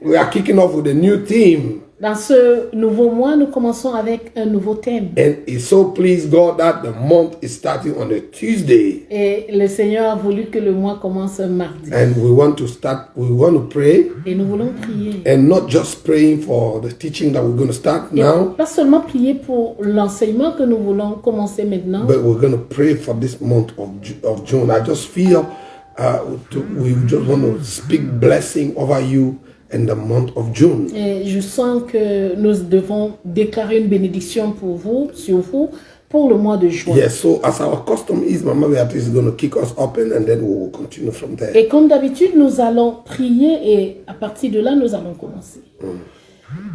we are kicking off with a new theme. Dans ce nouveau mois, nous commençons avec un nouveau thème. And it so pleased God that the month is starting on a Tuesday. Et le Seigneur a voulu que le mois commence un mardi. And we want to pray. Et nous voulons prier. And not just praying for the teaching that we're going to start Et now, pas seulement prier pour l'enseignement que nous voulons commencer maintenant, but we're going to pray for this month of June. I just feel we just want to speak blessing over you in the month of June. et je sens que nous devons déclarer une bénédiction pour vous, sur vous, pour le mois de juin. Yes, so as our custom is, Mama Beatrice is going to kick us open and then we will continue from there. Et comme d'habitude, nous allons prier et à partir de là, nous allons commencer.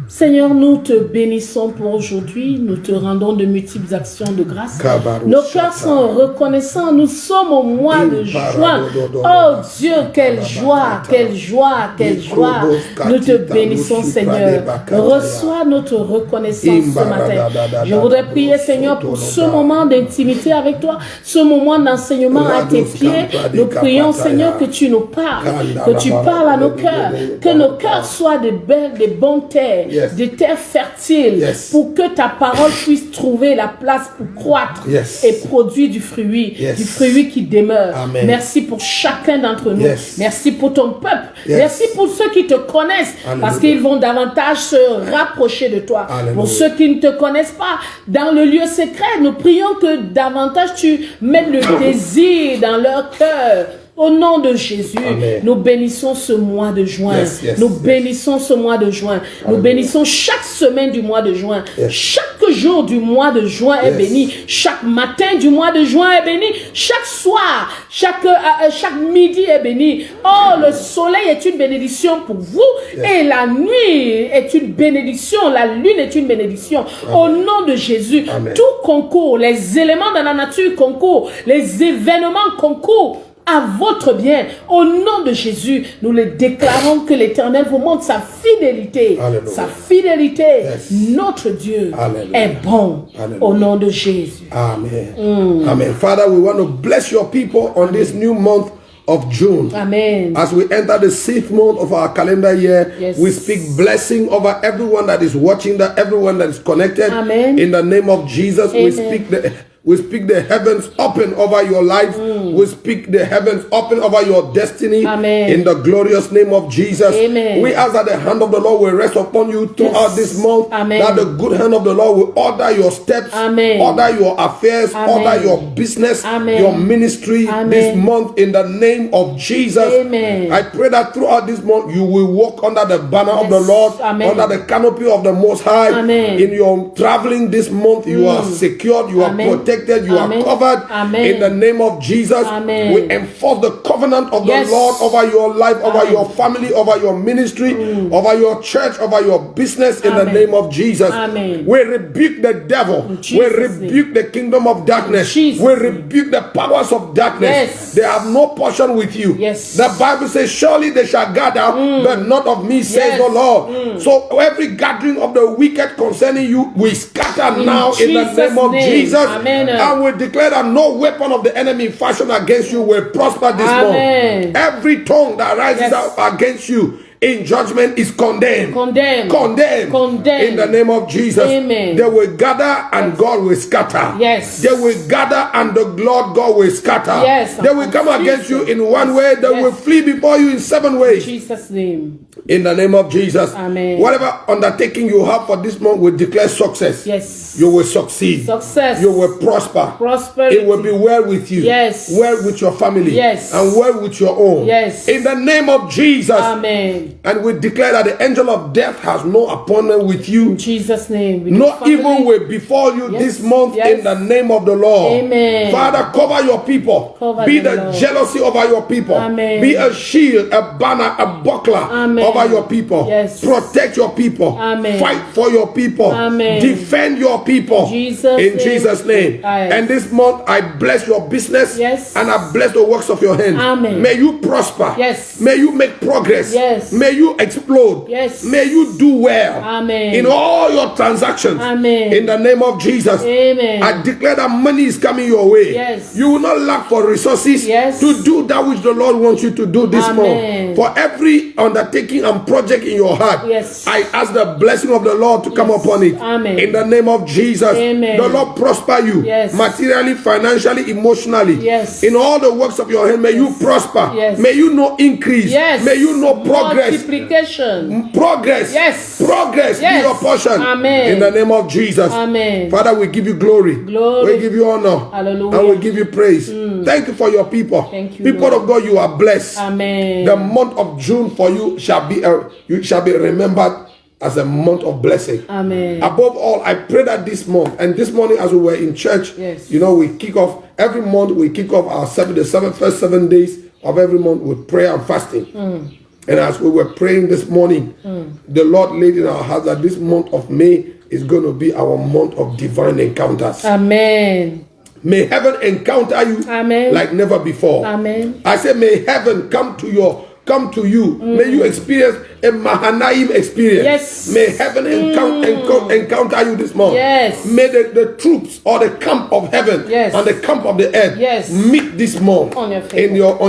Seigneur, nous te bénissons pour aujourd'hui. Nous te rendons de multiples actions de grâce. Nos cœurs sont reconnaissants. Nous sommes au mois de juin. Oh Dieu, quelle joie, quelle joie, quelle joie. Nous te bénissons, Seigneur. Reçois notre reconnaissance ce matin. Je voudrais prier, Seigneur, pour ce moment d'intimité avec toi, ce moment d'enseignement à tes pieds. Nous prions, Seigneur, que tu nous parles, que tu parles à nos cœurs, que nos cœurs soient des bonnes terres, des terres fertiles, pour que ta parole puisse trouver la place pour croître et produire du fruit qui demeure. Amen. Merci pour chacun d'entre nous. Merci pour ton peuple. Yes. Merci pour ceux qui te connaissent, parce qu'ils vont davantage se rapprocher de toi. Alléluia. Pour ceux qui ne te connaissent pas, dans le lieu secret, nous prions que davantage tu mettes le désir dans leur cœur. Au nom de Jésus, Amen. Nous bénissons ce mois de juin. Nous bénissons ce mois de juin. Nous bénissons chaque semaine du mois de juin. Chaque jour du mois de juin est béni. Chaque matin du mois de juin est béni. Chaque soir, chaque midi est béni. Oh, le soleil est une bénédiction pour vous. Et la nuit est une bénédiction. La lune est une bénédiction. Au nom de Jésus, Amen. tout concourt. Les éléments de la nature concourent. Les événements concourent à votre bien. Au nom de Jésus, nous le déclarons que l'Éternel vous montre sa fidélité. Alléluia. Sa fidélité. Notre Dieu Alléluia. est bon. Alléluia. Au nom de Jésus. Amen. Amen. Father, we want to bless your people on this new month of June. Amen. As we enter the 6th month of our calendar year, we speak blessing over everyone that is watching, that everyone that is connected. Amen. In the name of Jesus, we speak the heavens open over your life. We speak the heavens open over your destiny. Amen. In the glorious name of Jesus. Amen. We ask that the hand of the Lord will rest upon you throughout this month. Amen. That the good hand of the Lord will order your steps, Amen. order your affairs, Amen. order your business, Amen. your ministry this month in the name of Jesus. Amen. I pray that throughout this month you will walk under the banner of the Lord, Amen. under the canopy of the Most High. Amen. In your traveling this month, you are secured, you are protected, you are covered. In the name of Jesus, we enforce the covenant of the Lord over your life, over your family, over your ministry, over your church, over your business. In the name of Jesus, we rebuke the devil. We rebuke the kingdom of darkness. We rebuke the powers of darkness. They have no portion with you. The Bible says, surely they shall gather, but not of me, says the Lord. So every gathering of the wicked concerning you, we scatter now in the name of Jesus. And we declare that no weapon of the enemy fashioned against you will prosper this month. Every tongue that rises up against you in judgment is condemned. Condemned. In the name of Jesus. Amen. They will gather and God will scatter. They will gather and the Lord God will scatter. They will come against you in one way. They will flee before you in 7 ways. In Jesus' name. In the name of Jesus. Amen. Whatever undertaking you have for this month, we declare success. You will succeed. You will prosper. It will be well with you. Well with your family. And well with your own. In the name of Jesus. Amen. And we declare that the angel of death has no appointment with you. In Jesus' name. No evil will befall you this month in the name of the Lord. Amen. Father, cover your people. Be the jealousy over your people. Amen. Be a shield, a banner, a buckler over your people. Protect your people. Amen. Fight for your people. Amen. Defend your people. In Jesus' name. And this month I bless your business and I bless the works of your hand. Amen. May you prosper. May you make progress. May you explode. Yes. May you do well. Amen. In all your transactions. Amen. In the name of Jesus. Amen. I declare that money is coming your way. Yes. You will not lack for resources to do that which the Lord wants you to do this month. For every undertaking and project in your heart, I ask the blessing of the Lord to come upon it. Amen. In the name of Jesus. Amen. The Lord prosper you materially, financially, emotionally. In all the works of your hand, may you prosper. May you know increase. May you know progress. Multiplication. Progress. Progress be your portion. Amen. In the name of Jesus. Amen. Father, we give you glory. We give you honor. Hallelujah. And we give you praise. Thank you for your people. Thank you, people Lord. of God, you are blessed. Amen. The month of June for you shall be remembered as a month of blessing. Amen. Above all, I pray that this month, and this morning as we were in church, you know, we kick off every month. We kick off our first 7 days of every month with prayer and fasting. And as we were praying this morning, the Lord laid in our hearts that this month of May is going to be our month of divine encounters. Amen. May heaven encounter you like never before. Amen. I say, may heaven come to you. May you experience a Mahanaim experience. May heaven encounter you this month. May the troops or the camp of heaven and the camp of the earth meet this month on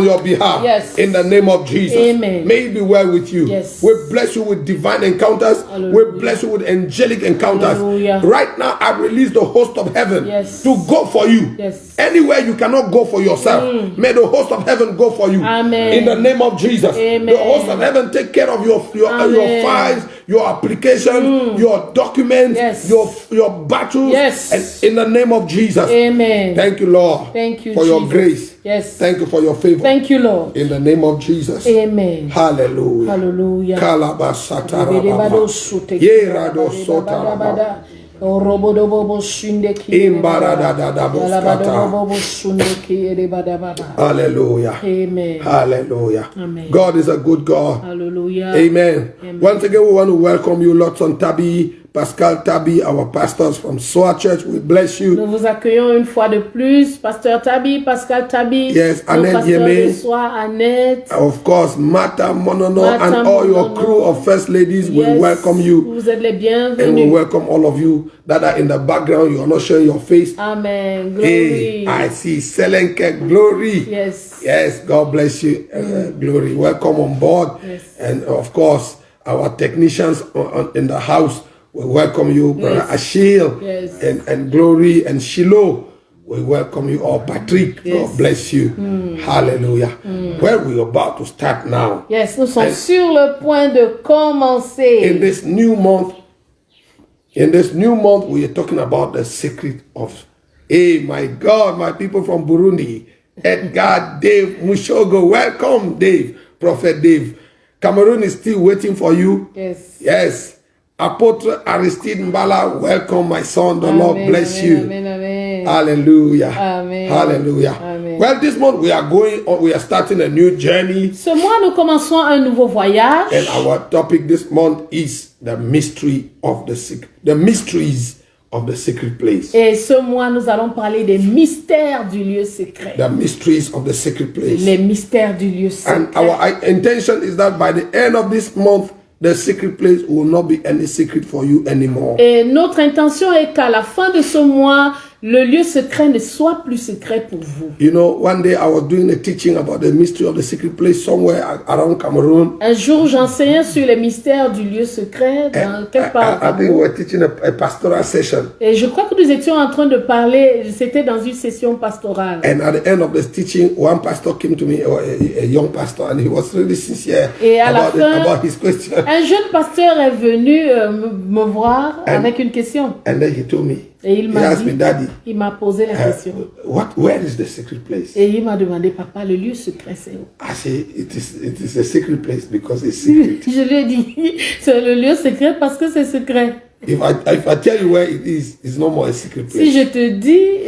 your behalf. In the name of Jesus. Amen. May it be well with you. We bless you with divine encounters. Hallelujah. We bless you with angelic encounters. Hallelujah. Right now, I release the host of heaven to go for you. Anywhere you cannot go for yourself, may the host of heaven go for you. Amen. In the name of Jesus. Amen. The host of heaven take care of your files, your application, your documents, your battles. And in the name of Jesus. Amen. Thank you, Lord. Thank you, for your grace. Thank you for your favor. Thank you, Lord. In the name of Jesus. Amen. Hallelujah. Hallelujah. Hallelujah. Amen. Hallelujah. Amen. God is a good God. Hallelujah. Amen. Amen. Once again, we want to welcome you, Lotson Tabi, Pascal Tabi, our pastors from SOA Church. We bless you. Nous vous accueillons une fois de plus, Pasteur Tabi, Pascal Tabi, Annette Yeme, Annette, of course, Martha Monono, and all your crew of first ladies. We welcome you. Vous êtes les bienvenus. And we welcome all of you that are in the background. You are not showing your face. Amen. Glory. Hey, I see Selenke. Glory. Yes. God bless you. Glory. Welcome on board. And of course, our technicians in the house. We welcome you, Brother Achille, and Glory, and Shiloh. We welcome you all. Patrick, God bless you. Hallelujah. Well, we're about to start now. Yes, nous sommes sur le point de commencer. In this new month, we are talking about the secret of, hey, my God, my people from Burundi, Edgar, Dave, Mushogo. Welcome, Dave, Prophet Dave. Cameroon is still waiting for you. Yes. Apostle Aristide Mbala, welcome, my son. The Lord bless you. Amen. Hallelujah. Amen. Hallelujah. Amen. Well, this month we are starting a new journey. Ce mois, nous commençons un nouveau voyage. And our topic this month is the mysteries of the secret place. Et ce mois, nous allons parler des mystères du lieu secret. The mysteries of the secret place. Les mystères du lieu secret. And our intention is that by the end of this month, the secret place will not be any secret for you anymore. Et notre intention est qu'à la fin de ce mois, le lieu secret ne soit plus secret pour vous. You know, one day I was doing a teaching about the mystery of the secret place somewhere around Cameroon. Un jour, j'enseignais sur les mystères du lieu secret dans quelque part. I think we were teaching a pastoral session. Et je crois que nous étions en train de parler, c'était dans une session pastorale. And at the end of this teaching, one pastor came to me, a young pastor, and he was really sincere about his question. Un jeune pasteur est venu me voir avec une question. And then he told me, et il m'a dit, Daddy, il m'a posé la question. Where is the secret place? Et il m'a demandé, papa, le lieu secret c'est où? I say, it is a secret place because it's secret. Je lui ai dit, c'est le lieu secret parce que c'est secret. If I tell you where it is, it's no more a secret place. Si je te dis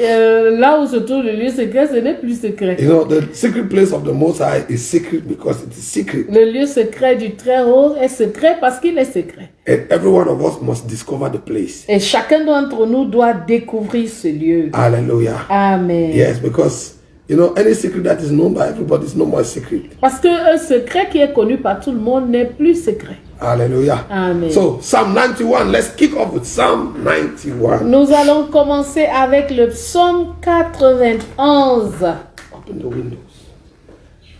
là où se trouve le lieu secret, ce n'est plus secret. You know, the secret place of the Most High is secret because it is secret. Le lieu secret du Très-Haut est secret parce qu'il est secret. And every one of us must discover the place. Et chacun d'entre nous doit découvrir ce lieu. Hallelujah. Amen. Yes, because You know, any secret that is known by everybody is no more a secret. Parce qu'un secret qui est connu par tout le monde n'est plus secret. Hallelujah. Amen. So, Psalm 91, let's kick off with Psalm 91. Nous allons commencer avec le psaume 91. Open the windows.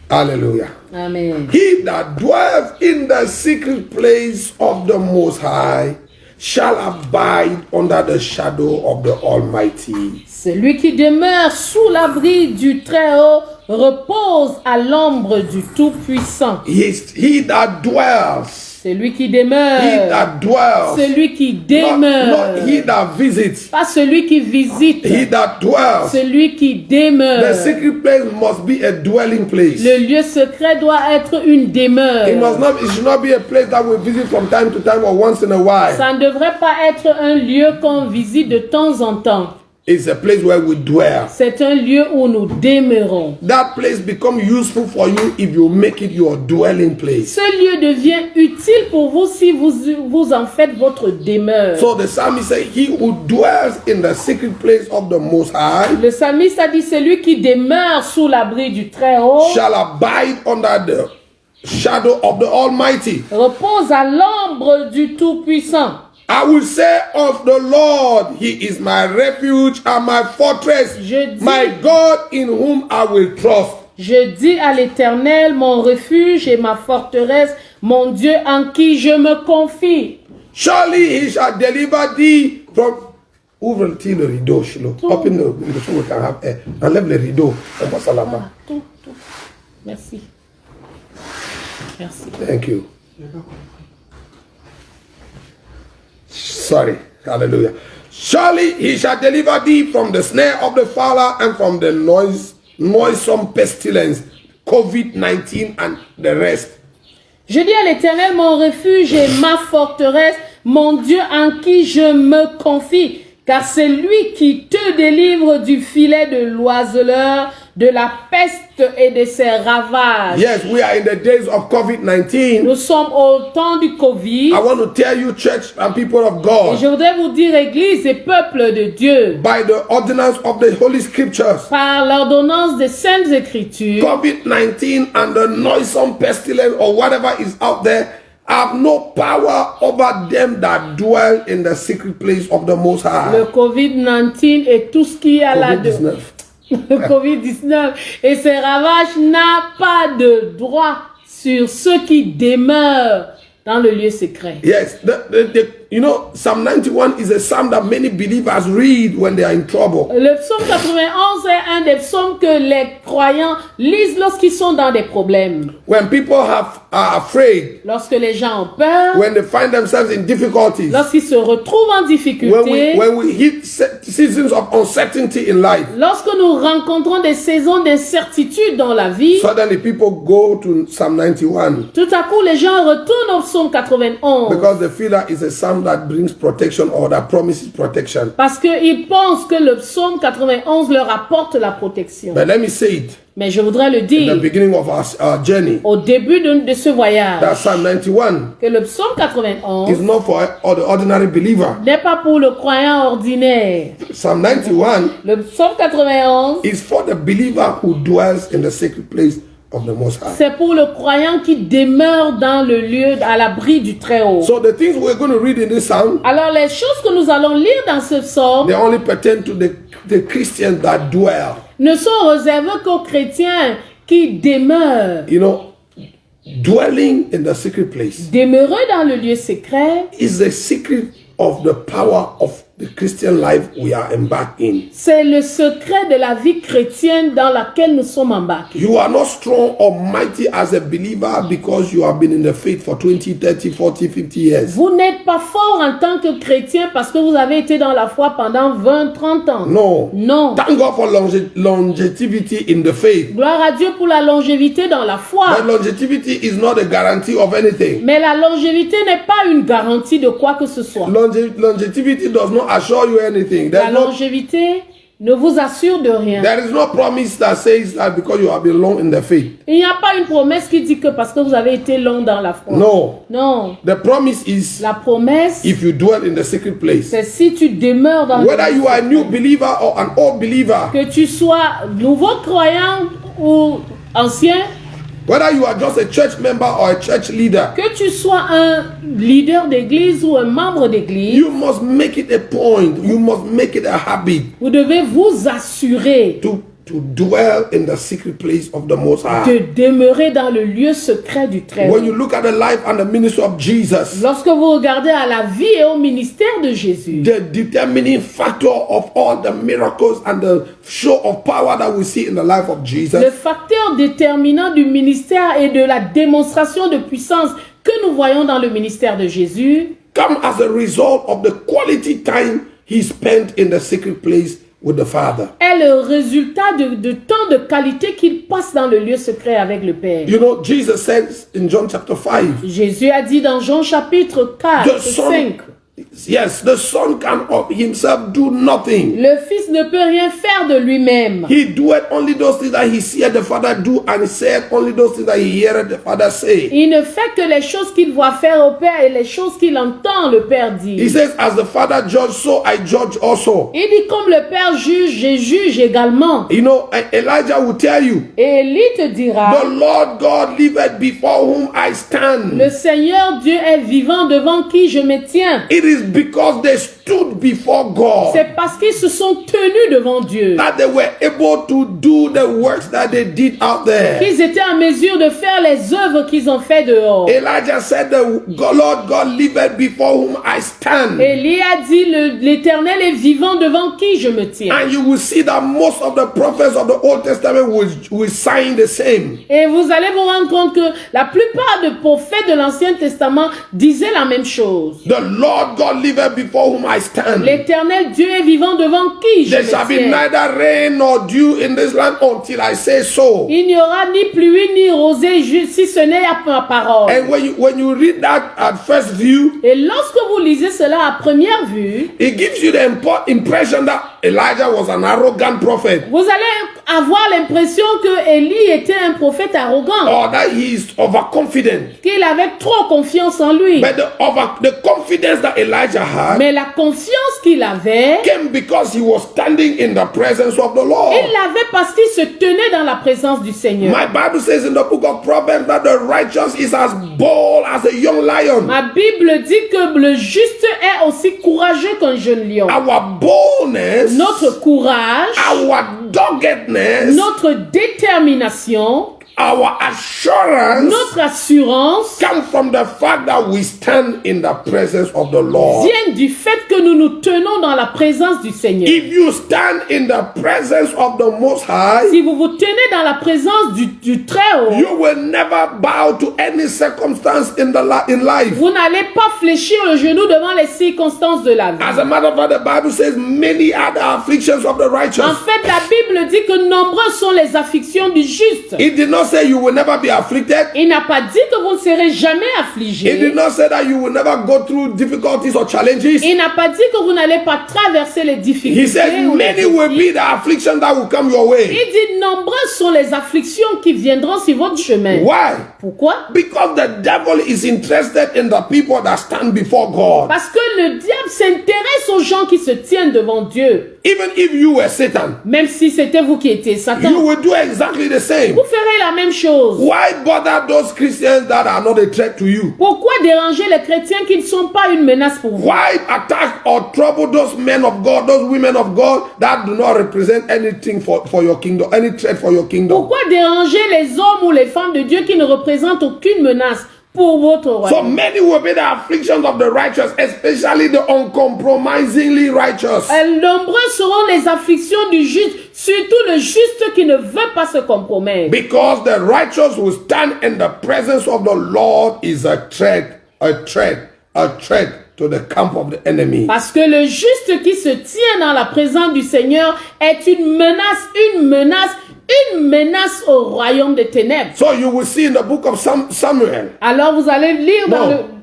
Hallelujah. Amen. He that dwells in the secret place of the Most High shall abide under the shadow of the Almighty. Celui qui demeure sous l'abri du Très-Haut repose à l'ombre du Tout-Puissant. He that dwells. Celui qui demeure. He that dwells. Celui qui demeure. Not he that visits. Pas celui qui visite. He that dwells. Celui qui demeure. The secret place must be a dwelling place. Le lieu secret doit être une demeure. It should not be a place that we visit from time to time or once in a while. Ça ne devrait pas être un lieu qu'on visite de temps en temps. It's a place where we dwell. C'est un lieu où nous demeurons. That place becomes useful for you if you make it your dwelling place. Ce lieu devient utile pour vous si vous en faites votre demeure. So the psalmist said, he who dwells in the secret place of the Most High, le psalmiste a dit, celui qui demeure sous l'abri du Très-Haut shall abide under the shadow of the Almighty. Repose à l'ombre du Tout-Puissant. I will say of the Lord, He is my refuge and my fortress, my God in whom I will trust. Je dis à l'Éternel, mon refuge et ma forteresse, mon Dieu en qui je me confie. Surely He shall deliver thee from... Ouvre-t-il le rideau, Shiloh. Open the window so we can have air. Enlève le rideau. On passe à là-bas. Tout. Merci. Merci. Thank you. Sorry. Hallelujah. Surely He shall deliver thee from the snare of the fowler and from the noisome pestilence, COVID-19 and the rest. Je dis à l'Éternel, mon refuge et ma forteresse, mon Dieu en qui je me confie, car c'est lui qui te délivre du filet de l'oiseleur, de la peste et de ses ravages. Yes, we are in the days of COVID-19. Nous sommes au temps du Covid. I want to tell you, church and people of God, et je voudrais vous dire, Église et peuple de Dieu, by the ordinance of the Holy Scriptures, par l'ordonnance des Saintes Écritures, COVID-19 and the noisome pestilence or whatever is out there have no power over them that dwell in the secret place of the Most High. Le COVID-19 et tout ce qui est là dedans. Le COVID-19 et ses ravages n'a pas de droit sur ceux qui demeurent dans le lieu secret. Yes, you know, Psalm 91 is a psalm that many believers read when they are in trouble. Le psaume 91 est un des psaumes que les croyants lisent lorsqu'ils sont dans des problèmes. When people are afraid. Lorsque les gens ont peur. When they find themselves in difficulties. Lorsqu'ils se retrouvent en difficulté. When we hit seasons of uncertainty in life. Lorsque nous rencontrons des saisons d'incertitude dans la vie. Suddenly people go to Psalm 91. Tout à coup, les gens retournent au psaume 91. Because they feel that it's a psalm that brings protection or that promises protection. Parce qu'ils pensent que le psaume 91 leur apporte la protection. But let me say it. Mais je voudrais le dire. In the beginning of our journey. Au début de ce voyage. That Psalm 91. Que le psaume 91. Is not for the ordinary believer. N'est pas pour le croyant ordinaire. Psalm 91. Le psaume 91. Is for the believer who dwells in the sacred place of the Most High. C'est pour le croyant qui demeure dans le lieu à l'abri du Très-Haut. So the things we're going to read in this psalm. Alors les choses que nous allons lire dans ce psaume. They only pertain to the Christians that dwell. Ne sont réservées qu'aux chrétiens qui demeurent. You know, dwelling in the secret place. Demeurer dans le lieu secret. Is the secret of the power of the Christian life we are embarked in. C'est le secret de la vie chrétienne dans laquelle nous sommes embarqués. You are not strong or mighty as a believer because you have been in the faith for 20, 30, 40, 50 years. Vous n'êtes pas fort en tant que chrétien parce que vous avez été dans la foi pendant 20, 30 ans. No. Non. Thank God for longevity in the faith. Gloire à Dieu pour la longévité dans la foi. But longevity is not a guarantee of anything. Mais la longévité n'est pas une garantie de quoi que ce soit. Longevity does not assure you anything. La longévité ne vous assure de rien. There is no promise that says that because you have been long in the faith. Il n'y a pas une promesse qui dit que parce que vous avez été long dans la foi. No. Non. The promise is La promesse, if you dwell in the secret place. c'est si tu demeures dans Whether you are a new believer or an old believer. Que tu sois nouveau croyant ou ancien. Whether you are just a church member or a church leader. Que tu sois un leader d'église ou un membre d'église. You must make it a point. You must make it a habit. Vous devez vous assurer to dwell in the secret place of the Most High. De demeurer dans le lieu secret du Très-Haut. When you look at the life and the ministry of Jesus, lorsque vous regardez à la vie et au ministère de Jésus, the determining factor of all the miracles and the show of power that we see in the life of Jesus, le facteur déterminant du ministère et de la démonstration de puissance que nous voyons dans le ministère de Jésus, come as a result of the quality time he spent in the secret place with the Father. Est le résultat de temps de qualité qu'il passe dans le lieu secret avec le Père. You know, Jesus says in John chapter 5. Jésus a dit dans Jean chapitre 4, 5. Yes, the Son can of himself do nothing. Le Fils ne peut rien faire de lui-même. He doeth only those things that he seeth the Father do, and he said only those things that he heareth the Father say. Il ne fait que les choses qu'il voit faire au Père et les choses qu'il entend le Père dire. He says, as the Father judge, so I judge also. Il dit comme le Père juge, je juge également. You know, Elijah will tell you. Et Élie te dira. The Lord God liveth before whom I stand. Le Seigneur Dieu est vivant devant qui je me tiens. It is because they stood before God. C'est parce qu'ils se sont tenus devant Dieu. That they were able to do the works that they did out there. Qu'ils étaient en mesure de faire les œuvres qu'ils ont fait dehors. Elijah said, the Lord God liveth before whom I stand. Élie a dit, l'Éternel est vivant devant qui je me tiens. And you will see that most of the prophets of the Old Testament will sign the same. Et vous allez vous rendre compte que la plupart des prophètes de l'Ancien Testament disaient la même chose. The Lord God liveth before whom I stand. L'Éternel Dieu est vivant devant qui je There me shall be tiens. neither rain nor dew in this land until I say so. Il n'y aura ni pluie ni rosée si ce n'est à ma parole. And when you read that at first view, et lorsque vous lisez cela à première vue, it gives you the impression that Elijah was an arrogant prophet. Vous allez avoir l'impression que Élie était un prophète arrogant. Or that he is overconfident. Qu'il avait trop confiance en lui. But the confidence that Elijah had, mais la confiance qu'il avait, came because he was standing in the presence of the Lord. Il l'avait parce qu'il se tenait dans la présence du Seigneur. My Bible says in the book of Proverbs that the righteous is as bold as a young lion. Ma Bible dit que le juste est aussi courageux qu'un jeune lion. Our boldness, notre courage, our doggedness, notre détermination, our assurance, notre assurance, come from the fact that we stand in the presence of the Lord. Vient du fait que nous nous tenons dans la présence du Seigneur. If you stand in the presence of the Most High, si vous vous tenez dans la présence du Très-Haut, you will never bow to any circumstance in life. Vous n'allez pas fléchir le genou devant les circonstances de la vie. As a matter of fact, the Bible says many are the afflictions of the righteous. En fait, la Bible dit que nombreuses sont les afflictions du juste. It did not say you will never be afflicted. Il n'a pas dit que vous ne serez jamais affligé. It did not say that you will never go through difficulties or challenges. Il n'a pas dit que vous n'allez pas traverser les difficultés. He said many will be the affliction that will come your way. Il dit nombreuses sont les afflictions qui viendront sur votre chemin. Why? Pourquoi? Because the devil is interested in the people that stand before God. Parce que le diable s'intéresse aux gens qui se tiennent devant Dieu. Even if you were Satan, même si c'était vous qui étiez Satan, you will do exactly the same. Vous ferez la même chose. Why bother those Christians that are not a threat to you? Pourquoi déranger les chrétiens qui ne sont pas une menace pour vous? Why attack or trouble those men of God, those women of God that do not represent anything for your kingdom, any threat for your kingdom? Pourquoi déranger les hommes ou les femmes de Dieu qui ne représentent aucune menace pour votre royaume? So many will be the afflictions of the righteous, especially the uncompromisingly righteous. Nombreux seront les afflictions du juste, surtout le juste qui ne veut pas se compromettre. Because the righteous who stand in the presence of the Lord is a threat to the camp of the enemy. Parce que le juste qui se tient dans la présence du Seigneur est une menace au royaume des ténèbres. So you will see in the book of Samuel. Alors vous allez lire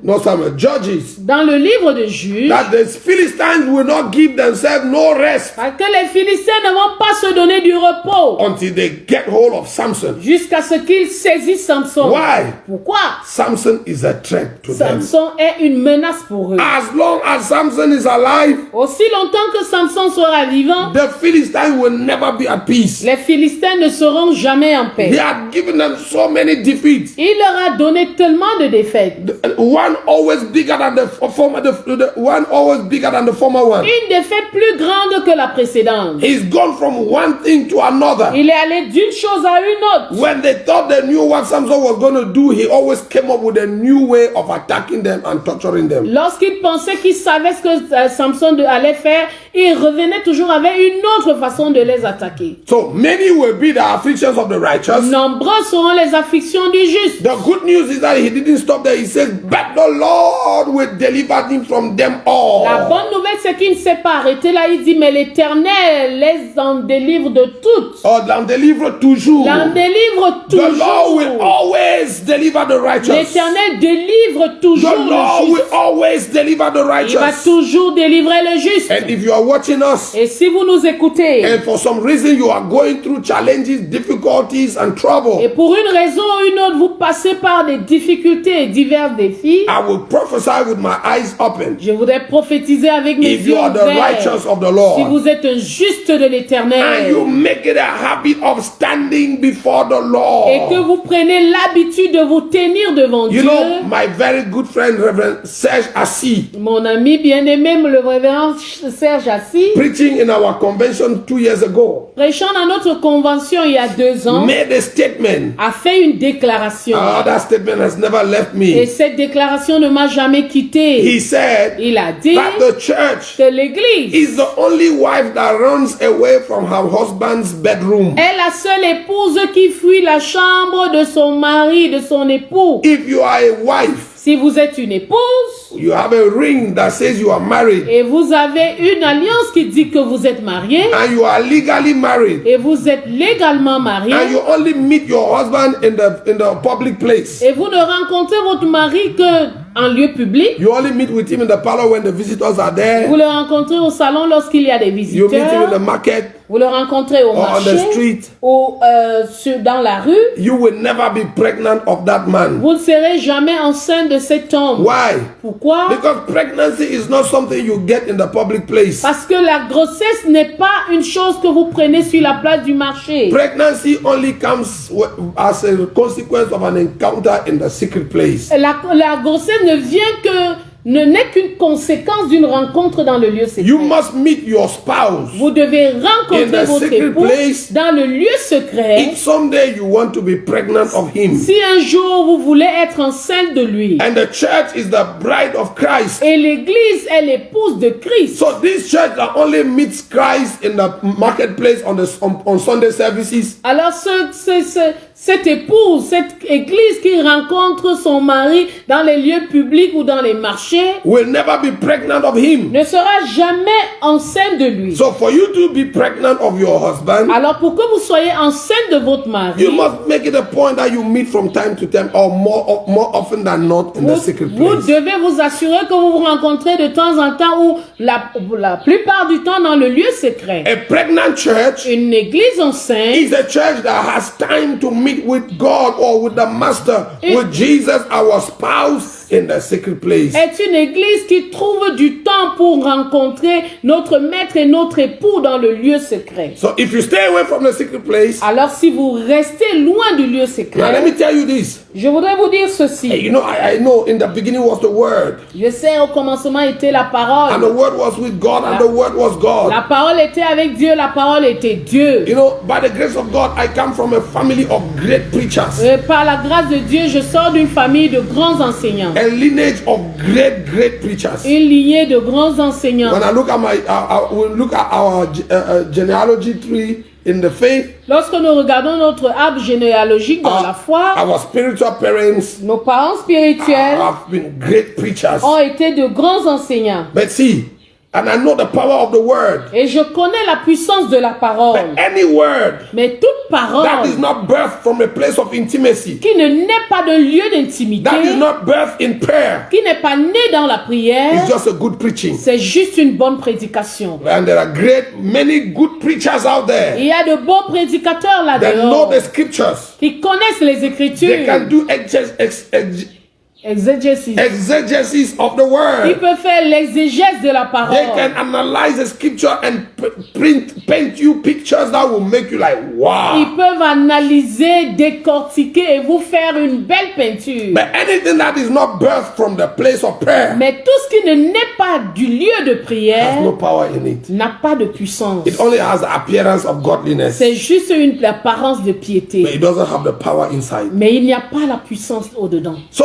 No Samuel, Judges. Dans le livre de Juges. That the Philistines will not give themselves no rest. Parce que les Philistins ne vont pas se donner du repos. Until they get hold of Samson. Jusqu'à ce qu'ils saisissent Samson. Why? Pourquoi? Samson is a threat to them. Samson est une menace pour eux. As long as Samson is alive, aussi longtemps que Samson sera vivant, the Philistines will never be at peace. Les Philistins ne seront jamais en paix. He had given them so many defeats. Il leur a donné tellement de défaites. One always bigger than the former. One always bigger than the former one. Une défaite plus grande que la précédente. He's gone from one thing to another. Il est allé d'une chose à une autre. When they thought they knew what Samson was going to do, he always came up with a new way of attacking them and torturing them. Lorsqu'ils pensaient qu'ils savaient ce que Samson allait faire, il revenait toujours avec une autre façon de les attaquer. So many will be the afflictions of the righteous. Nombreuses seront les afflictions du juste. The good news is that he didn't stop there. He says, but the Lord will deliver him from them all. La bonne nouvelle, c'est qu'il ne s'est pas arrêté là. Il dit, mais l'Éternel les en délivre de toutes. Oh, l'en délivre toujours. L'en délivre toujours. The Lord will always deliver the righteous. L'Éternel délivre toujours the Lord le juste. Will always deliver the righteous. Il va toujours délivrer le juste. And if you are watching us, et si vous nous écoutez, and for some reason you are going through challenges, difficulties and trouble, et pour une raison ou une autre, vous passez par des difficultés et divers défis, I will prophesy with my eyes open. Je voudrais prophétiser avec mes if yeux you are the righteous of the Lord, si vous êtes un juste de l'Éternel, and you make it a habit of standing before the Lord, et que vous prenez l'habitude de vous tenir devant you Dieu. know, my very good friend Reverend Serge Assis, mon ami bien-aimé le révérend Serge Assis, preaching in our convention 2 years ago, prêchant dans notre convention il y a 2 ans, made a statement. A fait une déclaration. That statement has never left me. Et cette déclaration ne m'a jamais quitté. He said, il a dit that the church que l'église is the only wife that runs away from her husband's bedroom. Est la seule épouse qui fuit la chambre de son mari, de son époux. If you are a wife, si vous êtes une épouse, you have a ring that says you are married, et vous avez une alliance qui dit que vous êtes marié, and you are legally married, et vous êtes légalement marié, and you only meet your husband in the public place, et vous ne rencontrez votre mari que en lieu public. You only meet with him in the parlor when the visitors are there. Vous le rencontrez au salon lorsqu'il y a des visiteurs. You meet him in the market. Vous le rencontrez au marché, on the street, ou dans la rue. You will never be pregnant of that man. Vous ne serez jamais enceinte de cet homme. Why? Pourquoi? Because pregnancy is not something you get in the public place. Parce que la grossesse n'est pas une chose que vous prenez sur la place du marché. Pregnancy only comes as a consequence of an encounter in the secret place. La grossesse n'est qu'une conséquence d'une rencontre dans le lieu secret. You must meet your spouse. Vous devez rencontrer votre époux dans le lieu secret. If someday you want to be pregnant of him. Si un jour vous voulez être enceinte de lui. And the church is the bride of Christ. Et l'église est l'épouse de Christ. So this church that only meets Christ in the marketplace on Sunday services. Alors cette épouse, cette église qui rencontre son mari dans les lieux publics ou dans les marchés will never be pregnant of him. Ne sera jamais enceinte de lui. So for you to be pregnant of your husband, alors pour que vous soyez enceinte de votre mari, you must make it a point that you meet from time to time or more often than not in the secret place. Vous devez vous assurer que vous vous rencontrez de temps en temps ou la plupart du temps dans le lieu secret. A pregnant church, une église enceinte, is a church that has time to meet with God or with the Master, with Jesus, our spouse, in the secret place. Est une église qui trouve du temps pour rencontrer notre maître et notre époux dans le lieu secret. So if you stay away from the secret place, alors si vous restez loin du lieu secret, now let me tell you this. Je voudrais vous dire ceci. Hey, you know, I know in the beginning was the Word. Je sais, au commencement était la parole. And the Word was with God, and the Word was God. La parole était avec Dieu, la parole était Dieu. You know, by the grace of God, I come from a family of great preachers. Par la grâce de Dieu, je sors d'une famille de grands enseignants. A lineage of great preachers. Une lignée de grands enseignants. When I look at our genealogy tree in the faith, lorsque nous regardons notre arbre généalogique dans la foi, our spiritual parents, nos parents spirituels have been great preachers. ont été de grands enseignants. But see, And I know the power of the word. Et je connais la puissance de la parole. But any word Mais toute parole that is not birthed from a place of intimacy, qui ne naît pas de lieu d'intimité, that is not birthed in prayer, qui n'est pas née dans la prière, it's just a good preaching. c'est juste une bonne prédication. And there are many good preachers out there. Il y a de bons prédicateurs That know là-dehors the scriptures. qui connaissent les Écritures. They can do exegesis of the Ils word. peuvent faire l'exégèse de la parole. They can analyze the scripture and paint you pictures that will make you like, wow. Ils peuvent analyser, décortiquer et vous faire une belle peinture. But anything that is not birthed from the place of prayer Mais tout ce qui ne naît pas du lieu de has prière no power in it. n'a pas de puissance. It only has the appearance of godliness, C'est juste une apparence de piété. but it doesn't have the power inside. Mais il n'y a pas la puissance au-dedans. So,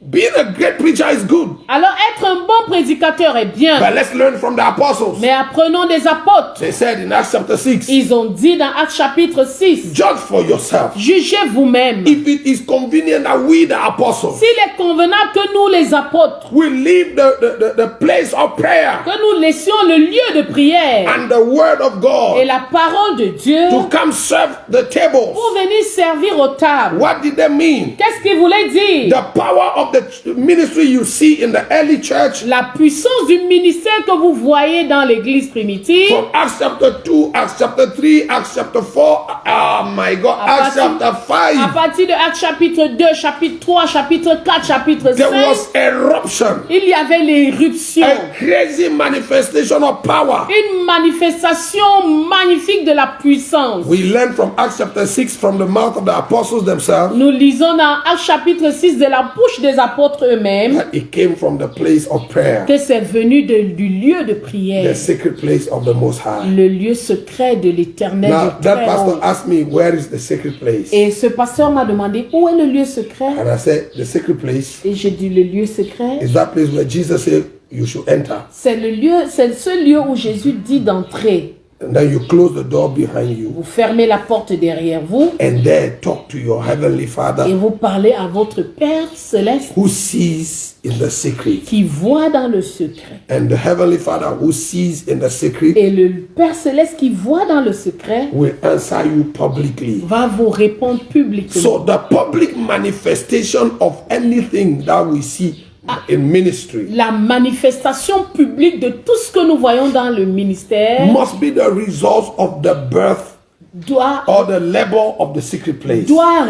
being a great preacher is good. Alors être un bon prédicateur est bien. But let's learn from the apostles. Mais apprenons des apôtres. They said in Acts chapter 6, Ils ont dit dans Actes chapitre 6, judge for yourself. jugez vous-même. If it is convenient that we, the apostles, S'il est convenable que nous les apôtres, we leave the place of prayer que nous laissions le lieu de prière and the word of et God la parole de Dieu to come serve the tables. pour venir servir aux tables. What did they mean? Qu'est-ce qu'il voulait dire? The power of the ministry you see in the early church, La puissance du ministère que vous voyez dans l'église primitive, from Acts chapter 2, Acts chapter 3, Acts chapter 4, oh my God, Acts chapter à 5, partir de Actes chapitre 2, chapitre 3, chapitre 4, chapitre 5, there was eruption, il y avait l'éruption, a crazy manifestation of power. une manifestation magnifique de la puissance. We learn from Acts chapter 6 from the mouth of the apostles themselves Nous lisons dans Actes chapitre 6 de la bouche des apôtres eux-mêmes that it came from the place of prayer, que c'est venu du lieu de prière, the secret place of the Most High. le lieu secret de l'Éternel. Now, du that Très pastor Haut. asked me, where is the secret place? Et ce pasteur m'a demandé où est le lieu secret. And I said, the secret place Et j'ai dit le lieu secret, is that place where Jesus said you should enter. c'est le seul lieu où Jésus dit d'entrer. And then you close the door behind you Vous fermez la porte derrière vous and there talk to your heavenly et Father vous parlez à votre Père céleste who sees in the secret. qui voit dans le secret. And the heavenly Father who sees in the secret Et le Père céleste qui voit dans le secret will answer you publicly. va vous répondre publiquement. So the public manifestation of anything that we see in ministry La manifestation publique de tout ce que nous voyons dans le ministère must be the result of the birth doit or the labor of the secret place.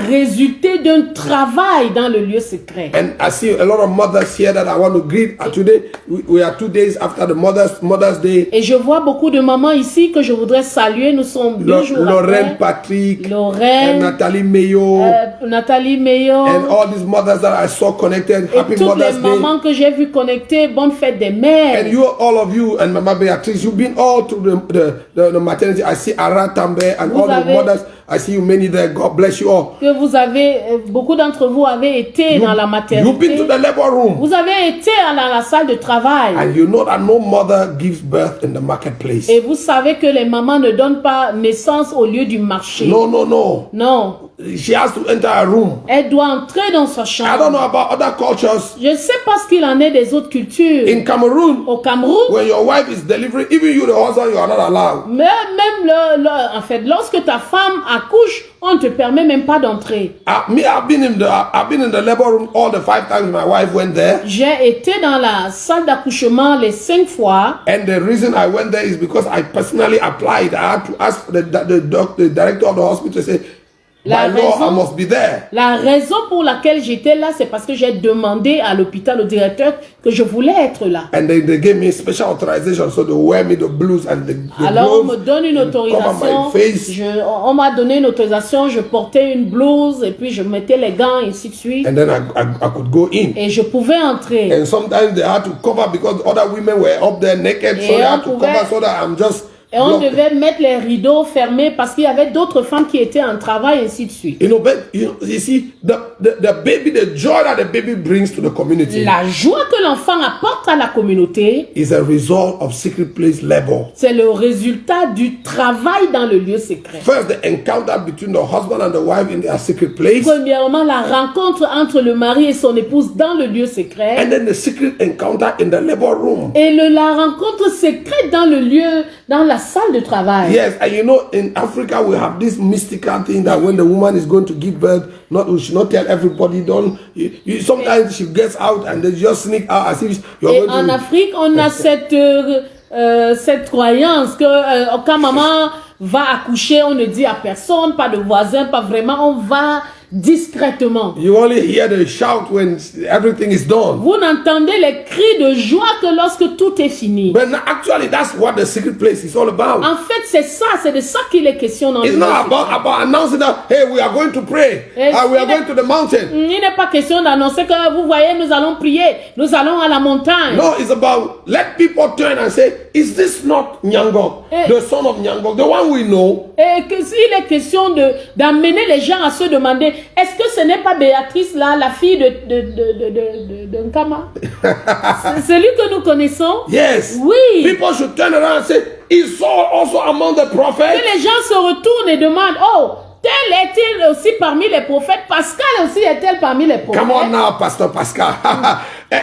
résulter d'un travail dans le lieu secret. And I see a lot of mothers here that I want to greet. Today we are 2 days after the Mother's Day. Et je vois beaucoup de mamans ici que je voudrais saluer. Nous sommes 2 jours Lorraine après. Patrick, and Lorraine, Nathalie Mayo, Nathalie Meillon and all these mothers that I saw connected. et Happy toutes Mother's les Day. mamans que j'ai vues connectées. Bonne fête des mères. And you, all of you, and Mama Beatrice, you've been all through the maternity. I see Ara Tambe and all the mothers. I see you many there. God bless you all. Que vous avez, beaucoup d'entre vous avez été dans la You've been to maternité. the labor room. Vous avez été dans la salle de travail. And you know that no mother gives birth in the marketplace. Et vous savez que les mamans ne donnent pas naissance au lieu du marché. No, no, no. Non. She has to enter a room. Elle doit entrer dans sa I don't know chambre. about other cultures. Je ne sais pas ce qu'il en est des autres cultures. In Cameroon, Au Cameroun, when your wife is delivering, even you, the husband, you are not allowed. même en fait, lorsque ta femme accouche, on ne te permet même pas d'entrer. I've been in the labor room all the 5 times my wife went there. J'ai été dans la salle d'accouchement les 5 fois. And the reason I went there is because I personally applied. I had to ask the director of the hospital to say, by law, I must be there. La raison pour laquelle j'étais là, c'est parce que j'ai demandé à l'hôpital, au directeur, que je voulais être là. And they gave me special authorization, so they wear me the blues and the Alors on me gloves donne une and cover autorisation. my face. On m'a donné une autorisation, je portais une blouse et puis je mettais les gants et ainsi de suite. And then I could go in. Et je pouvais entrer. And sometimes they had to cover because other women were up there naked, so Et they on had to pouvait- cover so that I'm just Et on devait mettre les rideaux fermés parce qu'il y avait d'autres femmes qui étaient en travail, et ainsi de suite. You see, the baby, the joy that the baby brings to the community. La joie que l'enfant apporte à la communauté is a result of secret place labor. C'est le résultat du travail dans le lieu secret. First, the encounter between the husband and the wife in their secret place. Premièrement, la rencontre entre le mari et son épouse dans le lieu secret. And then the secret encounter in the labor room. Et la rencontre secrète dans le lieu, dans la salle de travail. Yes, and you know, in Africa we have this mystical thing that when the woman is going to give birth, we should not tell everybody. Sometimes she gets out and they just sneak out as if you're et going en to... Afrique, on a cette croyance que quand maman va accoucher, on ne dit à personne, pas de voisin, pas vraiment, on va discrètement. You only hear the shout when everything is done. Vous n'entendez les cris de joie que lorsque tout est fini. But actually, that's what the secret place is all about. En fait, c'est de ça qu'il est question dans It's not about announcing that, hey, we are going to pray. We are going to the mountain. Il n'est pas question d'annoncer que vous voyez, nous allons prier, nous allons à la montagne. No, it's about let people turn and say, is this not Nyangok, the son of Nyangok, the one we know? Et que s'il est question d'amener les gens à se demander, est-ce que ce n'est pas Béatrice là, la fille de Nkama? C'est lui que nous connaissons? Yes. Oui. People should turn around and say, is Saul also among the prophets? Que les gens se retournent et demandent, oh, tel est-il aussi parmi les prophètes? Pascal aussi est-elle parmi les prophètes? Come on now, Pastor Pascal.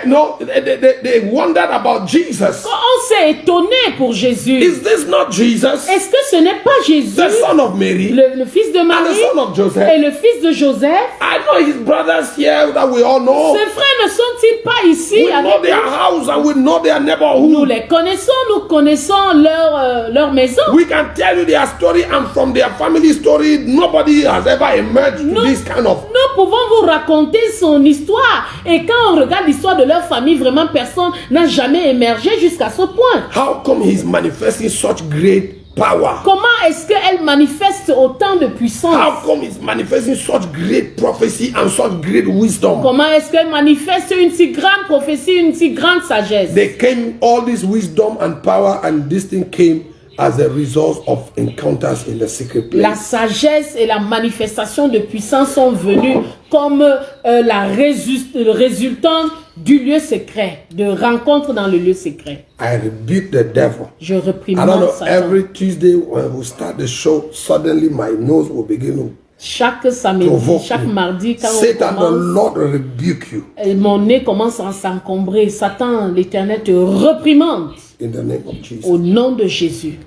No, they wondered about Jesus. On s'est étonné pour Jésus. Is this not Jesus? Est-ce que ce n'est pas Jésus? The son of Mary. Le fils de Marie. And the son of Joseph. Et le fils de Joseph. I know his brothers here that we all know. Ses frères ne sont-ils pas ici? We know their house and we know their neighborhood. Nous les connaissons, nous connaissons leur maison. We can tell you their story, and from their family story, nobody has ever emerged to this kind of... Nous pouvons vous raconter son histoire. Et quand on regarde l'histoire de leur famille, vraiment personne n'a jamais émergé jusqu'à ce point. How come he's manifesting such great power? Comment est-ce qu'elle manifeste autant de puissance? How come he's manifesting such great prophecy and such great wisdom? Comment est-ce qu'elle manifeste une si grande prophétie, une si grande sagesse? They came, all this wisdom and power, and this thing came as a result of encounters in the secret place. La sagesse et la manifestation de puissance sont venues comme la résultante du lieu secret, de rencontre dans le lieu secret. I rebuke the devil. Je reprimande I don't know, Satan. every Tuesday when we start the show, suddenly my nose will begin to chaque samedi, chaque mardi, quand Satan, on commence, the Lord rebuke you. Mon nez commence à s'encombrer. Satan, l'Éternel te reprimande. In the name of Jesus. Au nom de Jésus.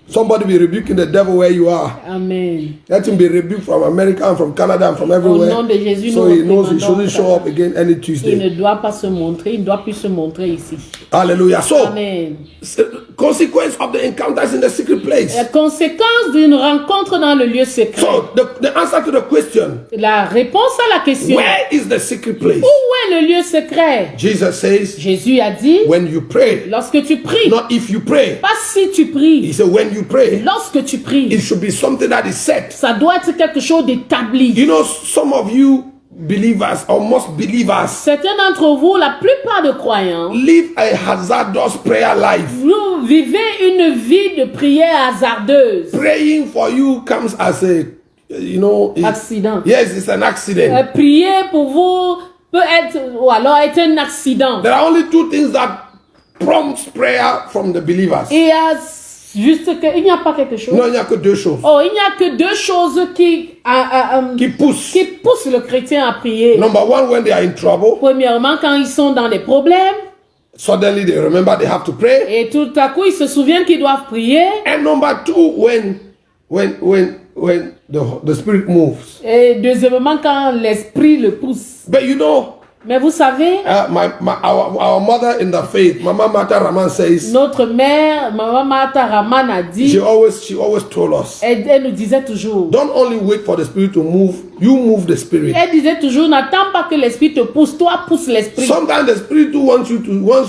Somebody be rebuking the devil where you are. Amen. Let him be rebuked from America and from Canada and from everywhere. Au nom de Jésus, so he knows he shouldn't show up again any Tuesday. Il ne doit pas se montrer, il ne doit plus se montrer ici. Hallelujah. So, Amen. Consequence of the encounters in the secret place. La conséquence d'une rencontre dans le lieu secret. So, the answer to the question. La réponse à la question. Where is the secret place? Où est le lieu secret? Jesus says. Jésus a dit. When you pray. Lorsque tu pries. Not if you pray. Pas si tu pries. He said when you pray. Lorsque tu pries. It should be something that is set. Ça doit être quelque chose d'établi. You know, some of you believers or most believers. Certains d'entre vous, la plupart de croyants, live a hazardous prayer life. Vous vivez une vie de prière hasardeuse. Praying for you comes as a, you know, accident. Yes, it's an accident. Prier pour vous peut être ou alors être un accident. There are only two things that prompts prayer from the believers. Il y a juste que il n'y a pas quelque chose. Non, il n'y a que deux choses. Oh, il n'y a que deux choses qui poussent le chrétien à prier. Number one, when they are in trouble. Premièrement, quand ils sont dans des problèmes. Suddenly they remember they have to pray. Et tout à coup, ils se souviennent qu'ils doivent prier. And number two, when the spirit moves. Et deuxièmement, quand l'esprit le pousse. But you know. Mais vous savez, our mother in the faith, Mama Mata Raman says. Notre mère, Mama Mata Raman a dit. She always told us. Elle nous disait toujours. Don't only wait for the spirit to move, you move the spirit. Elle disait toujours, n'attends pas que l'esprit te pousse, toi pousse l'esprit. Sometimes the spirit wants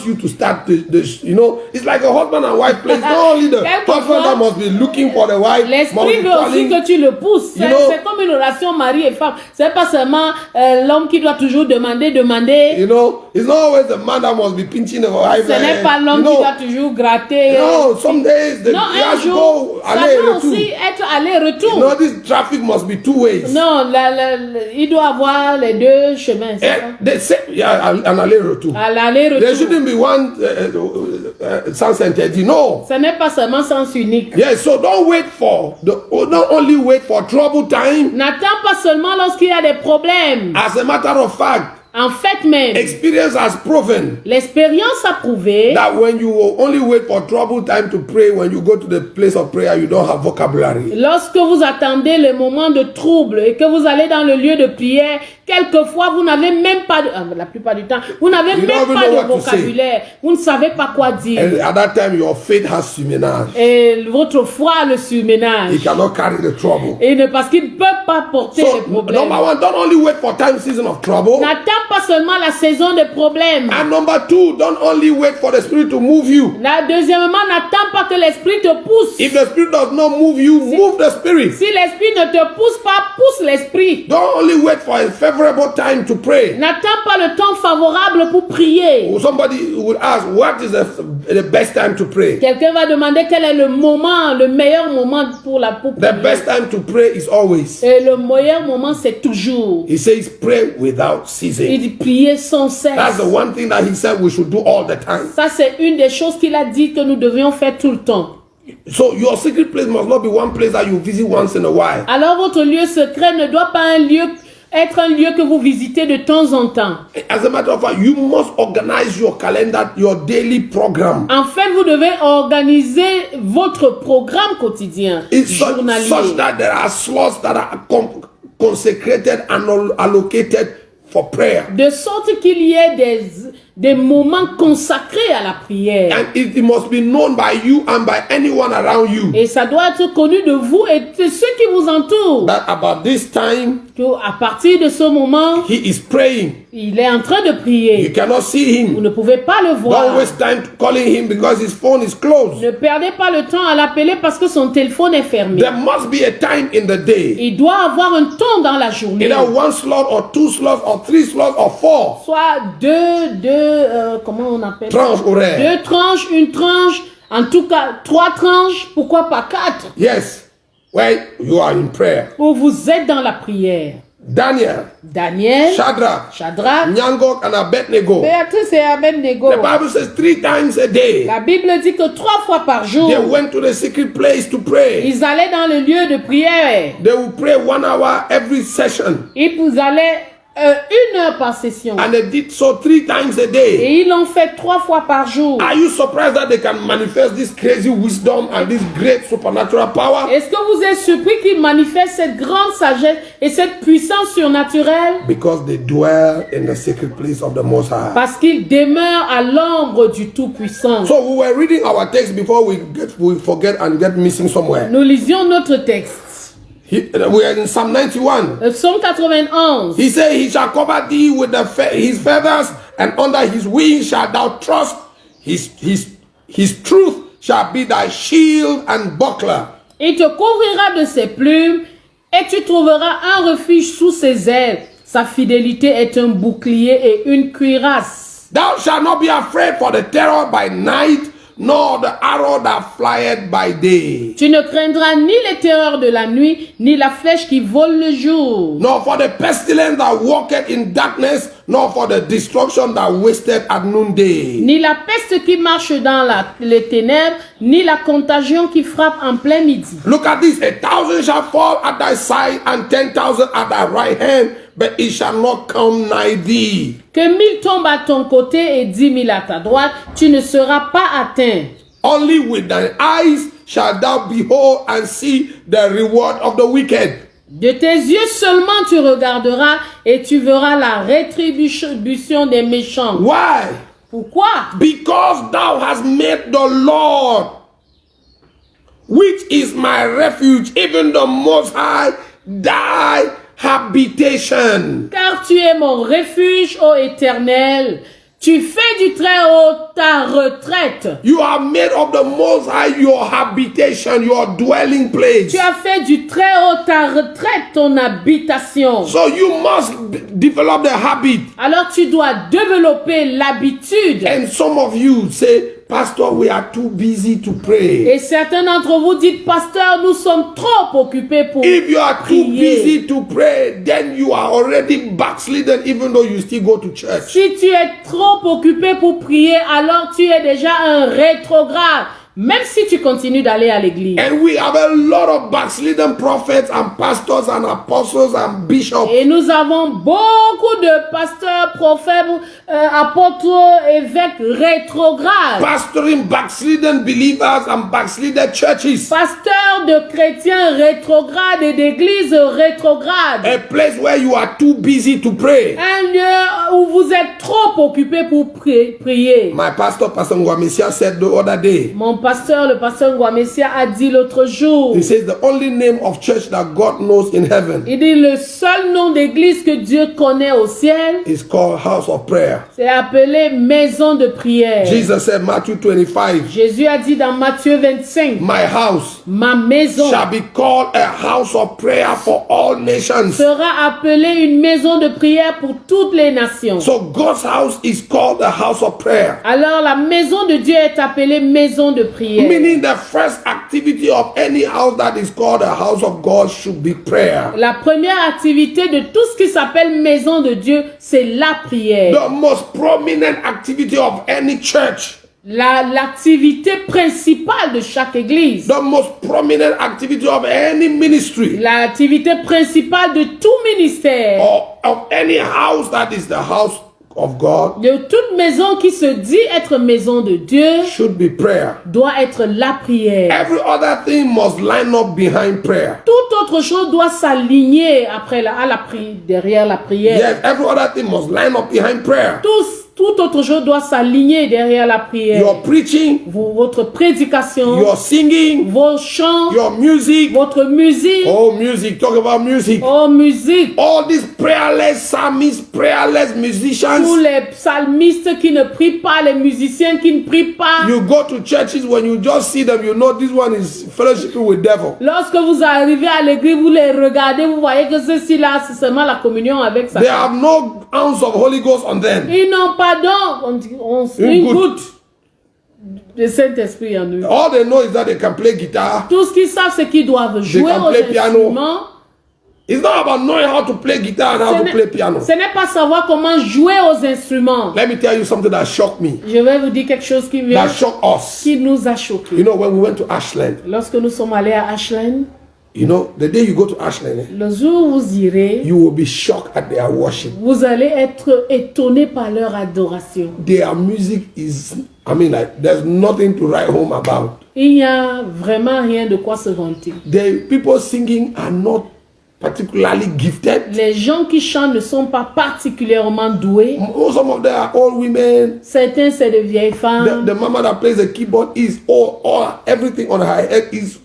you to start you know, it's like a husband and wife place. Not only the husband that must be looking for the wife. L'esprit veut aussi que tu le pousses. C'est comme une relation mari et femme. C'est pas seulement l'homme qui doit toujours demander demander. You know, it's not always the man that must be pinching the wife. Ce n'est pas l'homme qui doit toujours gratter. No, some days the gas go ça doit aussi être aller-retour. You know, this traffic must be two ways. Non, il doit avoir les deux chemins. Un aller-retour. There shouldn't be one sens interdit. No. Ce n'est pas seulement sens unique. Yes, so don't only wait for trouble time. N'attends pas seulement lorsqu'il y a des problèmes. As a matter of fact, en fait même, experience has proven l'expérience a prouvé that when you only wait for trouble time to pray, when you go to the place of prayer, you don't have vocabulary. Lorsque vous attendez le moment de trouble et que vous allez dans le lieu de prière, quelquefois vous n'avez même pas la plupart du temps, vous n'avez même pas de vocabulaire. Vous ne savez pas quoi dire. And at that time, your faith has surménage. Et votre foi le surménage. He cannot carry the trouble. Et parce qu'il ne peut pas porter les problèmes. Number one, don't only wait for time season of trouble. N'attends pas seulement la saison des problèmes. And number two, don't only wait for the Spirit to move you. Deuxièmement, n'attends pas que l'Esprit te pousse. If the Spirit does not move you, move the Spirit. Si l'Esprit ne te pousse pas, pousse l'Esprit. Don't only wait for a favorable time to pray. N'attends pas le temps favorable pour prier. Somebody would ask, what is the best time to pray? Quelqu'un va demander quel est le moment, le meilleur moment pour prier. The best time to pray is always. Et le meilleur moment, c'est toujours. He says, pray without ceasing. Il dit prier sans cesse. That's the one thing that he said we should do all the time. Ça, c'est une des choses qu'il a dit que nous devions faire tout le temps. So your secret place must not be one place that you visit once in a while. Alors votre lieu secret ne doit pas être un lieu que vous visitez de temps en temps. As a matter of fact, you must organize your calendar, your daily program. En fait, vous devez organiser votre programme quotidien, journalier. Such that there are slots that are consecrated and allocated for prayer. De sorte qu'il y ait des moments consacrés à la prière. And it must be known by you and by anyone around you. Et ça doit être connu de vous et de ceux qui vous entourent. That about this time, à partir de ce moment, he is praying. Il est en train de prier. You cannot see him. Vous ne pouvez pas le voir. Don't waste time calling him because his phone is closed. Ne perdez pas le temps à l'appeler parce que son téléphone est fermé. There must be a time in the day. Il doit avoir un temps dans la journée. Either one slot or two slots or three slots or four. Soit comment on appelle? Tranches horaires. 2 tranches, une tranche, en tout cas 3 tranches, pourquoi pas 4? Yes, well, you are in prayer. Où vous êtes dans la prière. Daniel, Shadrach, Nyangok and Abednego. Béatrice et Abednego. The Bible says 3 times a day. La Bible dit que 3 fois par jour. They went to the secret place to pray. Ils allaient dans le lieu de prière. They would pray 1 hour every session. Ils allaient 1 heure par session. And they did so 3 times a day. Et ils l'ont fait 3 fois par jour. Are you surprised that they can manifest this crazy wisdom and this great supernatural power? Est-ce que vous êtes surpris qu'ils manifestent cette grande sagesse et cette puissance surnaturelle? Because they dwell in the secret place of the Most High. Parce qu'ils demeurent à l'ombre du Tout-Puissant. So we were reading our text before we forget and get missing somewhere. Nous lisions notre texte. We are in Psalm 91. Psalm 91. He said, he shall cover thee with his feathers, and under his wings shalt thou trust. His truth shall be thy shield and buckler. Il te couvrira de ses plumes, et tu trouveras un refuge sous ses ailes. Sa fidélité est un bouclier et une cuirasse. Thou shalt not be afraid for the terror by night, nor the arrow that flieth by day. Tu ne craindras ni les terreurs de la nuit, ni la flèche qui vole le jour. Nor for the pestilence that walketh in darkness, nor for the destruction that wasteth at noonday. Ni la peste qui marche dans les ténèbres, ni la contagion qui frappe en plein midi. Look at this, 1,000 shall fall at thy side, and 10,000 at thy right hand, but it shall not come nigh thee. Que 1000 tombent à ton côté et 10 000 à ta droite, tu ne seras pas atteint. Only with thine eyes shalt thou behold and see the reward of the wicked. De tes yeux seulement tu regarderas et tu verras la rétribution des méchants. Why? Pourquoi? Because thou hast made the Lord, which is my refuge, even the Most High, thy habitation. Car tu es mon refuge, ô Éternel. Tu fais du Très-Haut ta retraite. You have made of the Most High your habitation, your dwelling place. Tu as fait du Très-Haut ta retraite, ton habitation. So you must develop the habit. Alors tu dois développer l'habitude. And some of you say, Pastor, we are too busy to pray. Et certains d'entre vous disent, Pasteur, nous sommes trop occupés pour prier. If you are too busy to pray, then you are already backslidden even though you still go to church. Si tu es trop occupé pour prier, alors tu es déjà un rétrograde. Même si tu continues d'aller à l'église. And we have a lot of backslidden prophets and pastors and apostles and bishops. Et nous avons beaucoup de pasteurs, prophètes, apôtres, évêques rétrogrades. Pastoring backslidden believers and backslidden churches. Pasteurs de chrétiens rétrogrades et d'églises rétrogrades. A place where you are too busy to pray. Un lieu où vous êtes trop occupés pour prier. My pastor, Pastor Ngwamesia, said the other day. Le pasteur Ngwamesia a dit l'autre jour. He says the only name of church that God knows in heaven. Il dit le seul nom d'église que Dieu connaît au ciel. Is called house of prayer. C'est appelé maison de prière. Jesus said Matthew 25. Jésus a dit dans Matthieu 25. My house. Ma maison. Shall be called a house of prayer for all nations. Sera appelée une maison de prière pour toutes les nations. So God's house is called the house of prayer. Alors la maison de Dieu est appelée maison de prière. Meaning the first activity of any house that is called a house of God should be prayer. La première activité de tout ce qui s'appelle maison de Dieu, c'est la prière. The most prominent activity of any church. L'activité principale de chaque église. The most prominent activity of any ministry. L'activité principale de tout ministère. Or of any house that is the house of God. De toute maison qui se dit être maison de Dieu. Should be prayer. Doit être la prière. Every other thing must line up behind prayer. Toute autre chose doit s'aligner derrière la prière. Yes, every other thing must line up behind prayer. Toute autre chose doit s'aligner derrière la prière. Your preaching, votre prédication, your singing, vos chants, your music, votre musique. Oh, music, talk about music. Oh, musique. All these prayerless psalmists, prayerless musicians. Tous les psalmistes qui ne prient pas, les musiciens qui ne prient pas. You go to churches, when you just see them, you know this one is fellowshipping with devil. Lorsque vous arrivez à l'église, vous les regardez, vous voyez que ceci-là, c'est seulement la communion avec Satan. They have no ounce of Holy Ghost on them. Ils n'ont pas une goutte de Saint-Esprit en eux. All they know is that they can play guitar. Tout ce qu'ils savent, c'est qu'ils doivent jouer aux instruments. It's not about knowing how to play guitar and how to play piano. Ce n'est pas savoir comment jouer aux instruments. Let me tell you something that shocked me. Je vais vous dire quelque chose qui nous a choqués. You know, when we went to Ashland. Lorsque nous sommes allés à Ashland. You know, the day you go to Ashland, le jour où vous irez, you will be shocked at their worship. Vous allez être étonné par leur adoration. Their music is, I mean, like, there's nothing to write home about. Il n'y a vraiment rien de quoi se vanter. The people singing are not particularly gifted. Les gens qui chantent ne sont pas particulièrement doués. Some of them are old women. Certains c'est de vieilles femmes. The mama that plays the keyboard is all everything on her head is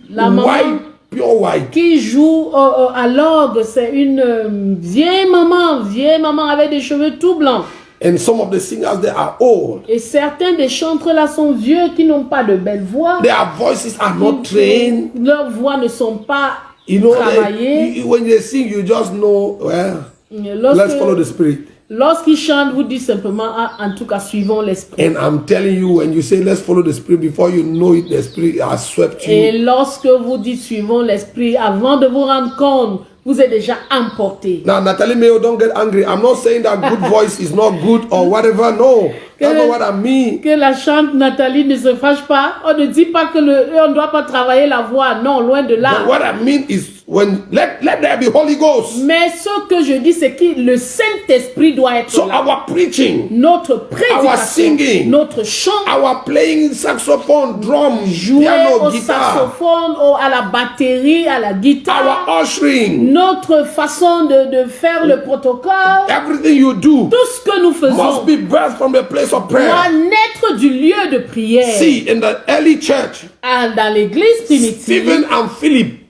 white. Pure white. Qui joue à l'orgue, c'est une vieille maman avec des cheveux tout blancs. And some of the singers they are old. Et certains des chanteurs là sont vieux qui n'ont pas de belle voix. Their voices are not trained. Leurs voix ne sont pas travaillées. When they sing, you just know, well, let's follow the Spirit. Lorsqu'ils chantent, vous dites simplement, en tout cas, suivons l'esprit. And I'm telling you, when you say let's follow the Spirit, before you know it, the Spirit has swept you. Et lorsque vous dites suivons l'esprit, avant de vous rendre compte, vous êtes déjà emporté. Now, Natalie Mayo, don't get angry. I'm not saying that good voice is not good or whatever. No, that's not what I mean. Que la chante Nathalie ne se fâche pas. On ne dit pas que on ne doit pas travailler la voix. Non, loin de là. But what I mean is when let there be Holy Ghost. Mais ce que je dis, c'est que le Saint-Esprit doit être so là. Our preaching, notre prédication, our singing, notre chant, our playing saxophone, drum, jouer piano, au guitar, saxophone, à la batterie, à la guitare, our ushering, notre façon de faire le protocole, everything you do, tout ce que nous faisons, must be birthed from the place of prayer. Doit naître du lieu de prière. See, in the early church, dans l'église primitive, Stephen and Philip,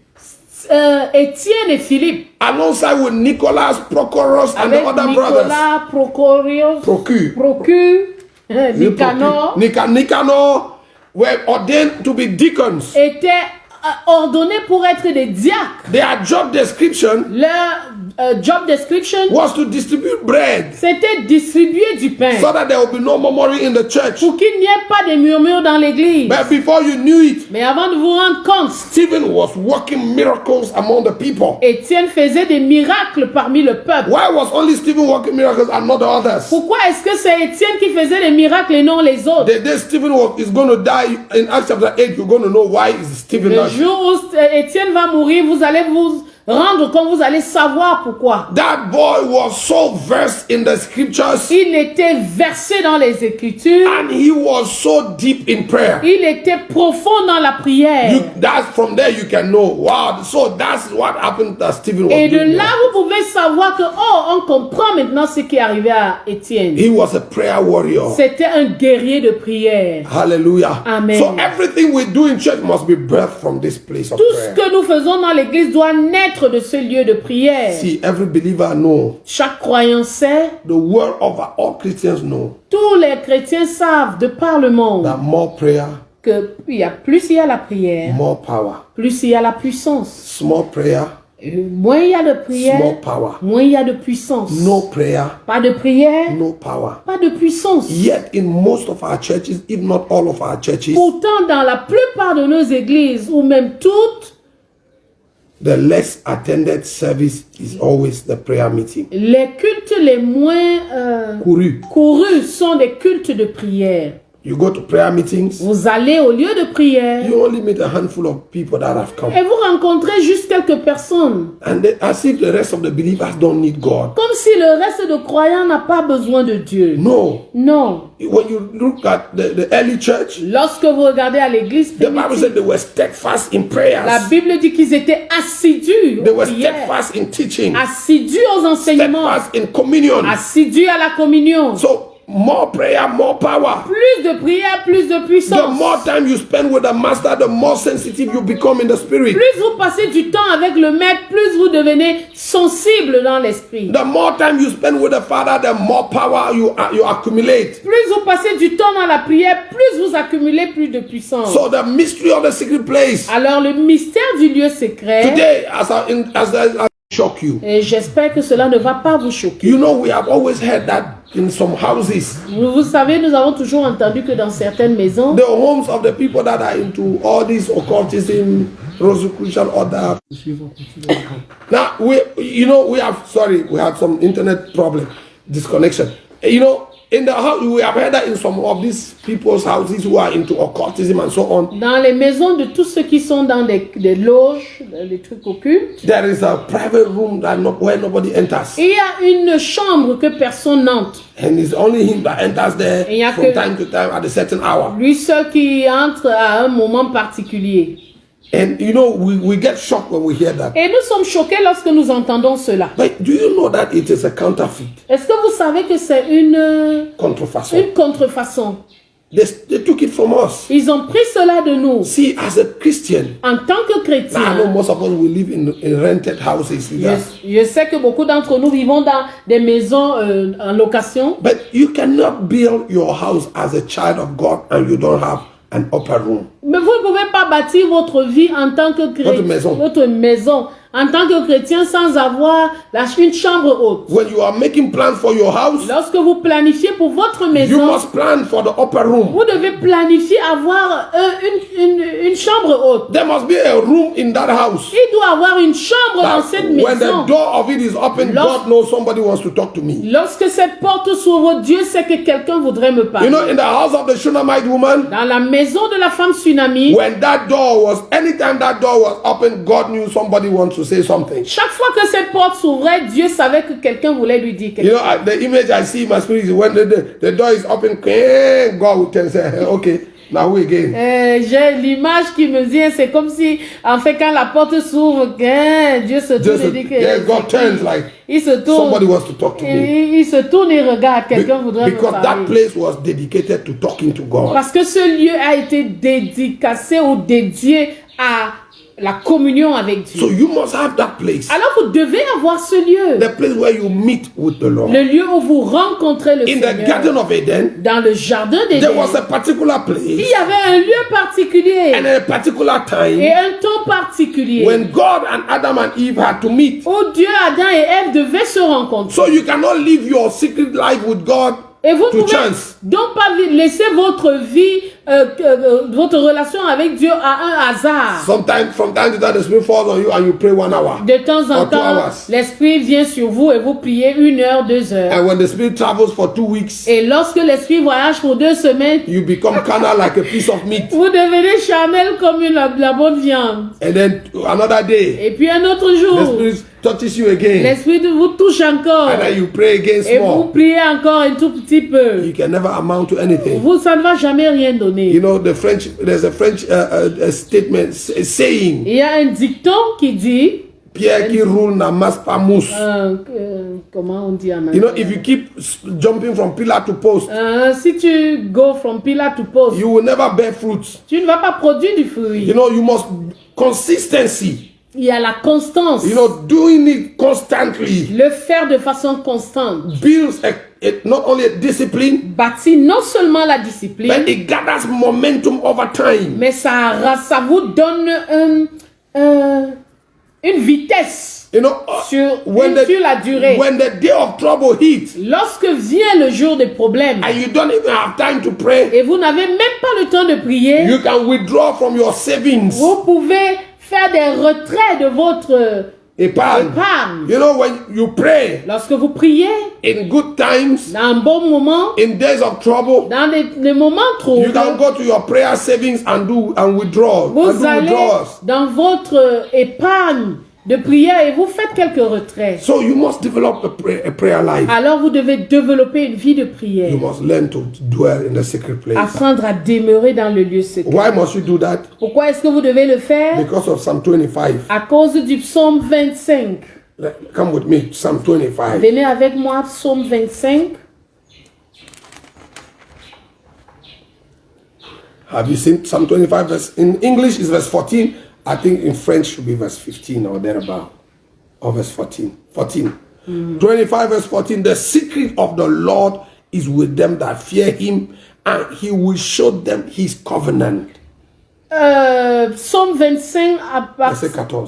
Étienne et Philippe, alongside with Nicholas, Prochorus, and the other brothers. Procure, Nicanor were ordained to be deacons. Étaient ordonnés pour être des diacres. Their job description Job description was to distribute bread. C'était distribuer du pain. So that there will be no murmuring in the church. Pour qu'il n'y ait pas de murmures dans l'église. But before you knew it, mais avant de vous rendre compte, Stephen was working miracles among the people. Étienne faisait des miracles parmi le peuple. Why was only Stephen working miracles and not the others? Pourquoi est-ce que c'est Étienne qui faisait les miracles et non les autres? The day Stephen is going to die in Acts chapter 8, you're going to know why is Stephen. Le jour où Étienne va mourir, vous allez vous rendre compte, vous allez savoir pourquoi. That boy was so versed in the scriptures. Il était versé dans les Écritures. And he was so deep in prayer. Il était profond dans la prière. That's from there you can know. Wow, so that's what happened to Stephen. Et de là vous pouvez savoir que on comprend maintenant ce qui est arrivé à Étienne. He was a prayer warrior. C'était un guerrier de prière. Hallelujah. Amen. So everything we do in church must be birthed from this place of prayer. Tout ce que nous faisons dans l'église doit naître de ce lieu de prière. See, every believer know. Chaque croyant sait. The world over, all Christians know. Tous les chrétiens savent de par le monde. That more prayer. Que plus il y a la prière. More power. Plus il y a la puissance. Small prayer. Moins il y a de prière. Small power. Moins il y a de puissance. No prayer. Pas de prière. No power. Pas de puissance. Yet in most of our churches, if not all of our churches. Pourtant dans la plupart de nos églises ou même toutes. The less attended service is always the prayer meeting. Les cultes les moins courus sont des cultes de prière. You go to prayer meetings. Vous allez au lieu de prière. You only meet a handful of people that have come. Et vous rencontrez juste quelques personnes. And as if the rest of the believers don't need God. Comme si le reste de croyants n'a pas besoin de Dieu. No. Non. When you look at the early church, lorsque vous regardez à l'église primitive, the Bible said they were steadfast in prayers. La Bible dit qu'ils étaient assidus. They were steadfast in teaching. Assidus aux enseignements. Steadfast in communion. Assidus à la communion. So more prayer, more power. Plus de prière, plus de puissance. The more time you spend with the master, the more sensitive you become in the spirit. Plus vous passez du temps avec le maître, plus vous devenez sensible dans l'esprit. The more time you spend with the Father, the more power you accumulate. Plus vous passez du temps dans la prière, plus vous accumulez plus de puissance. So the mystery of the secret place. Alors le mystère du lieu secret. Today, as I shock you. Et j'espère que cela ne va pas vous choquer. You know, we have always heard that in some houses. Vous savez, nous avons toujours entendu que dans certaines maisons, the homes of the people that are into all this occultism, Rosicrucian order. Now we had some internet problem, disconnection. You know, in the house, we have heard that in some of these people's houses who are into occultism and so on. Dans les maisons de tous ceux qui sont dans des loges, des trucs occultes, there is a private room where nobody enters. Il y a une chambre que personne n'entre. And it's only him that enters there from time to time at a certain hour. Lui seul qui entre à un moment particulier. And you know, we get shocked when we hear that. Et nous sommes choqués lorsque nous entendons cela. But do you know that it is a counterfeit? Est-ce que vous savez que c'est une contrefaçon? Une contrefaçon. They took it from us. Ils ont pris cela de nous. See, as a Christian, en tant que chrétien, I know most of us we live in rented houses. Je sais que beaucoup d'entre nous vivons dans des maisons en location. But you cannot build your house as a child of God and you don't have an upper room. Mais vous ne pouvez pas bâtir votre vie en tant que chrétien, votre maison en tant que chrétien sans avoir une chambre haute. When you are making plans for your house, lorsque vous planifiez pour votre maison, you must plan for the upper room. Vous devez planifier avoir une chambre haute. There must be a room in that house. Il doit avoir une chambre dans cette maison. When the door of it is open, God knows somebody wants to talk to me. Lorsque cette porte s'ouvre, Dieu sait que quelqu'un voudrait me parler. You know, in the house of the Shunammite woman, dans la maison de la femme Tsunami, anytime that door was open, God knew somebody wants to say something. Chaque fois que cette porte s'ouvrait, Dieu savait que quelqu'un voulait lui dire quelque chose. You know, the image I see in my spirit is when the door is open, God will tell say, okay, now we again. J'ai l'image qui me vient, c'est comme si, en fait, quand la porte s'ouvre, Dieu se tourne et dit que... Yes, God turns like, il se tourne, somebody wants to talk to me. Il se tourne et regarde, quelqu'un voudrait me parler. Because that place was dedicated to talking to God. Parce que ce lieu a été dédicacé ou dédié à la communion avec Dieu. So you must have that place. Alors vous devez avoir ce lieu. The place where you meet with the Lord. Le lieu où vous rencontrez le In Seigneur. the Garden of Eden, dans le jardin d'Éden, there was a particular place. il y avait un lieu particulier. And a particular time. Et un temps particulier. When God and Adam and Eve had to meet. Où Dieu, Adam et Ève devaient se rencontrer. So you cannot live your secret life with God. Et vous to pouvez chance. donc pas laisser votre vie, votre relation avec Dieu à un hasard. Sometimes, from time to time, the Spirit falls on you and you pray 1 hour. De temps en temps, l'Esprit vient sur vous et vous priez 1 heure, 2 heures. And when the Spirit travels for 2 weeks, et lorsque l'Esprit voyage pour 2 semaines, you become carnal like a piece of meat. Vous devenez charnel comme la bonne viande. And then another day, et puis un autre jour, the Spirit touches you again. L'Esprit vous touche encore. And then you pray again small. Et vous priez encore un tout petit peu. You can never amount to anything. Vous, ça ne va jamais rien donner. You know, there's a French statement, a saying. Il y a un dicton qui dit, Pierre qui roule n'amasse pas mousse. Comment on dit en anglais? You know, if you keep jumping from pillar to post, si tu go from pillar to post, you will never bear fruits. Tu ne vas pas produire du fruit. You know, you must consistency. Il y a la constance. You know, doing it constantly. Le faire de façon constante. Builds not only a discipline, bâtit non seulement la discipline, but it gathers momentum over time. Mais ça vous donne une vitesse. You know, sur la durée. When the day of trouble hits, lorsque vient le jour des problèmes, and you don't even have time to pray, et vous n'avez même pas le temps de prier, you can withdraw from your savings. Vous pouvez faire des retraits de votre épargne. You know, when you pray, lorsque vous priez, in good times, dans un bon moment, in days of trouble, dans les moments troubles, you can go to your prayer savings and withdraw. Vous allez dans votre épargne de prière et vous faites quelques retraits. So you must develop a prayer life. Alors vous devez développer une vie de prière. You must learn to dwell in the secret place. Apprendre à demeurer dans le lieu secret. Why must you do that? Pourquoi est-ce que vous devez le faire? Because of Psalm 25. À cause du psaume 25. Come with me, Psalm 25. Venez avec moi, psaume 25. Have you seen Psalm 25? In English is verse 14. I think in French should be verse 15 or thereabout. Or verse 14. 25 verse 14. The secret of the Lord is with them that fear him, and he will show them his covenant. Psaume 25,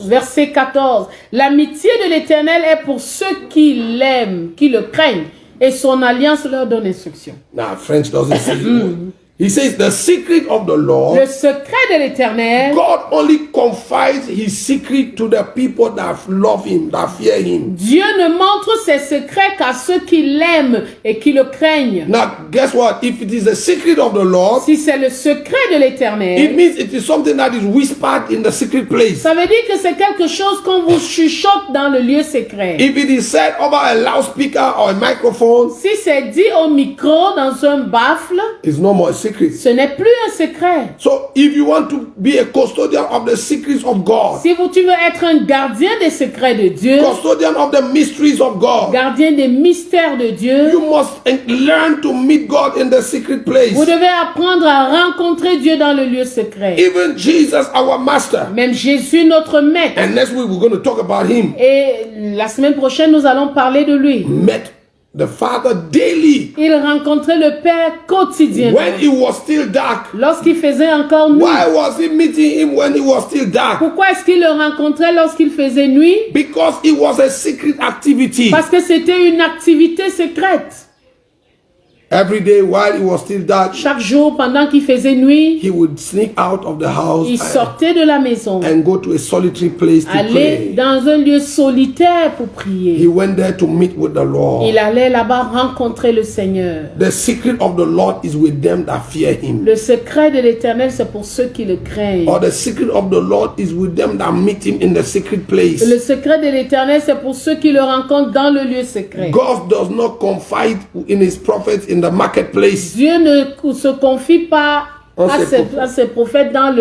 verset 14. L'amitié de l'Éternel est pour ceux qui l'aiment, qui le craignent, et son alliance leur donne instruction. Now, French doesn't say it. He says the secret of the Lord. Le secret de l'Éternel. God only confides his secret to the people that love him, that fear him. Dieu ne montre ses secrets qu'à ceux qui l'aiment et qui le craignent. Now, guess what? If it is the secret of the Lord, si c'est le secret de l'Éternel, it means it is something that is whispered in the secret place. Ça veut dire que c'est quelque chose qu'on vous chuchote dans le lieu secret. If it is said over a loudspeaker or a microphone, si c'est dit au micro dans un baffle, it's no more a secret. Ce n'est plus un secret. So if you want to be a custodian of the secrets of God, si tu veux être un gardien des secrets de Dieu, custodian of the mysteries of God, gardien des mystères de Dieu, you must learn to meet God in the secret place. Vous devez apprendre à rencontrer Dieu dans le lieu secret. Even Jesus, our master, même Jésus, notre maître. And next week we're going to talk about him. Et la semaine prochaine nous allons parler de lui. Met the Father daily. Il rencontrait le Père quotidiennement. When it was still dark. Lorsqu'il faisait encore nuit. Why was he meeting him when it was still dark? Pourquoi est-ce qu'il le rencontrait lorsqu'il faisait nuit? Because it was a secret activity. Parce que c'était une activité secrète. Every day while it was still dark, chaque jour pendant qu'il faisait nuit, he would sneak out of the house. Il sortait de la maison. And go to a solitary place to aller pray. Dans un lieu solitaire pour prier. He went there to meet with the Lord. Il allait là-bas rencontrer le Seigneur. The secret of the Lord is with them that fear him. Le secret de l'Éternel, c'est pour ceux qui le craignent. Or the secret of the Lord is with them that meet him in the secret place. Le secret de l'Éternel, c'est pour ceux qui le rencontrent dans le lieu secret. God does not confide in his prophets in the marketplace. Dieu ne se confie pas à ses prophètes dans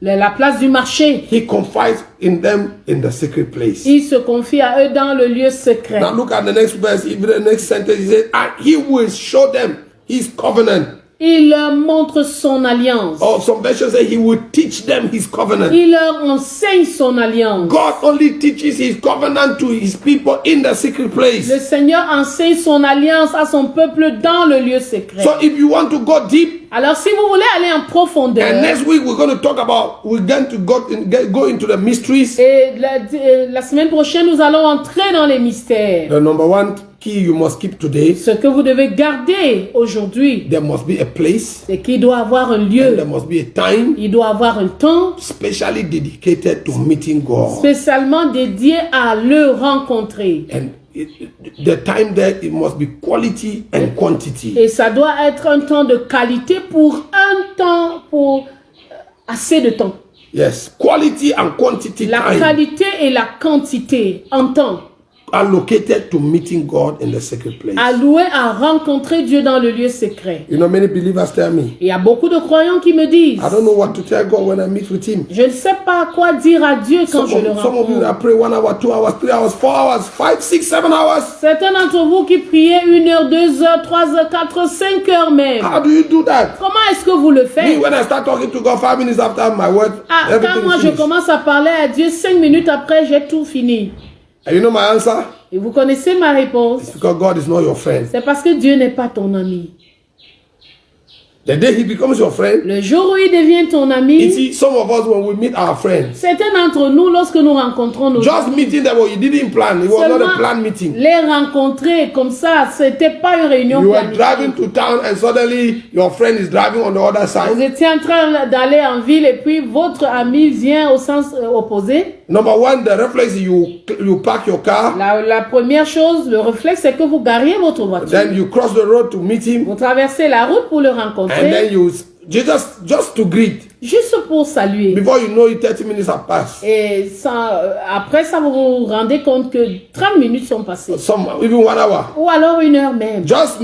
la place du marché. He confides in them in the secret place. Il se confie à eux dans le lieu secret. Now look at the next verse, even the next sentence. He says, and he will show them his covenant. Il leur montre son alliance. Or some versions say he will teach them his covenant. Il leur enseigne son alliance. God only teaches his covenant to his people in the secret place. Le Seigneur enseigne son alliance à son peuple dans le lieu secret. So if you want to go deep, alors si vous voulez aller en profondeur, and next week we're going to talk about, we're going to go into the mysteries. Et la semaine prochaine nous allons entrer dans les mystères. The number one key you must keep today. Ce que vous devez garder aujourd'hui, There must be a place. c'est qu'il doit avoir un lieu. And there must be a time. Il doit avoir un temps Specially dedicated to meeting God. spécialement dédié à le rencontrer. And the time there, it must be quality and quantity. Et ça doit être un temps de qualité pour assez de temps. Yes, quality and quantity La time qualité et la quantité en temps allocated to meeting God in the secret place. alloué à rencontrer Dieu dans le lieu secret. You know, many believers tell me, Il y a beaucoup de croyants qui me disent, I don't know what to tell God when I meet with Him. je ne sais pas quoi dire à Dieu quand je le Some of you rencontre. that pray 1 hour, 2 hours, 3 hours, 4 hours, 5, 6, 7 hours. Certains d'entre vous qui priez 1 heure, 2 heures, 3 heures, 4 heures, 5 heures même. How do you do that? Comment est-ce que vous le Me, faites? when I start talking to God 5 minutes after my word, Quand everything moi is je finished. commence à parler à Dieu, 5 minutes après, j'ai tout fini. And you know my answer? Et vous connaissez ma réponse. It's because God is not your friend. C'est parce que Dieu n'est pas ton ami. The day He becomes your friend, Le jour où il devient ton you ami, see, some of us, when we meet our friends, certains d'entre nous, lorsque nous rencontrons nos just meeting them, you didn't plan. It was not a Seulement planned meeting. les rencontrer comme ça, c'était pas une réunion You were planifiée. driving to town and suddenly your friend is driving on the other Vous side. étiez en train d'aller en ville et puis votre ami vient au sens opposé. Number one, the reflex, you park your car, La première chose, le réflexe, c'est que vous gariez votre voiture. then you cross the road to meet him, Vous traversez la route pour le and then rencontrer, you just to greet. juste pour saluer. Before you know it, 30 minutes have passed. Et après ça, vous vous rendez compte que 30 minutes sont passées. Some even 1 hour. Ou alors 1 heure même. Just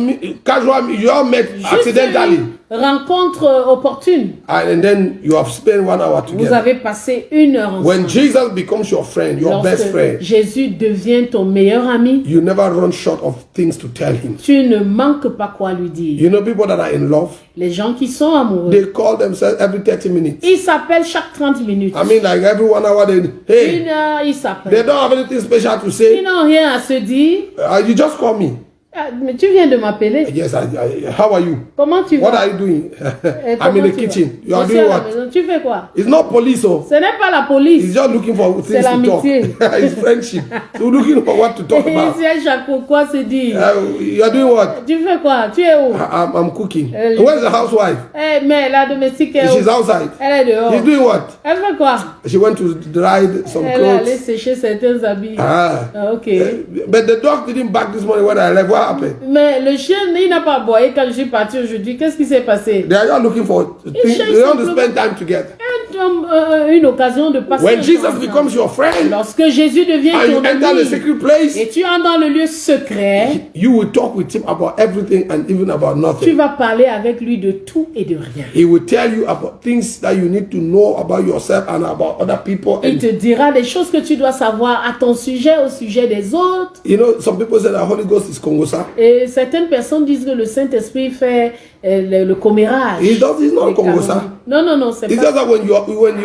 casual, you all met Juste accidentally, une rencontre opportune. and then you have spent 1 hour Vous together. avez passé 1 heure ensemble. When Jesus becomes your friend, your best Lorsque friend, Jésus devient ton meilleur ami, you never run short of things to tell him. tu ne manques pas quoi lui dire. You know, people that are in love, Les gens qui sont amoureux, they call themselves every 30 minutes. ils s'appellent chaque 30 minutes. I mean, like every 1 hour, they, 1 hey, heure, ils they s'appellent. don't have anything special to Ils say. n'ont rien à se dire. You just call me. Ah, mais tu viens de m'appeler. Yes, how are you? Comment tu vas? What are you doing? Et I'm comment in the tu vas? kitchen. You are Je suis doing à la what? maison. Tu fais quoi? It's not police, oh. Ce n'est pas la police. He's just looking for things to talk. l'amitié. It's friendship. So looking for what to talk about. C'est chaque quoi se dire. You are doing what? Tu fais quoi? Tu es où? I'm cooking. je- Where's the housewife? Eh, mais la domestique est She's où? outside. Elle est dehors. He's doing what? Elle fait quoi? She went to dry some Elle est allée clothes. sécher certains habits. Ah. Ah, ok. But the dog didn't bark this morning when I left. What happened? Mais le chien, il n'a pas aboyé quand je suis parti aujourd'hui. Qu'est-ce qui s'est passé? They are just looking for things. cherche They want to simplement- spend time together. Une occasion de passer. When un Jesus temps ensemble. becomes your friend Lorsque Jésus devient and you ton enter the ami secret place, et tu entres dans le lieu secret, you will talk with him about everything and even about tu nothing. vas parler avec lui de tout et de rien. He will tell you about things that you need to know about yourself and about other people. Il And te dira des choses que tu dois savoir à ton sujet, au sujet des autres. you know, some people say that Holy Ghost is Kongosa. Et certaines personnes disent que le Saint-Esprit fait le commérage. He's not Les Kongosa. carrément. Non, c'est It's pas. just that when you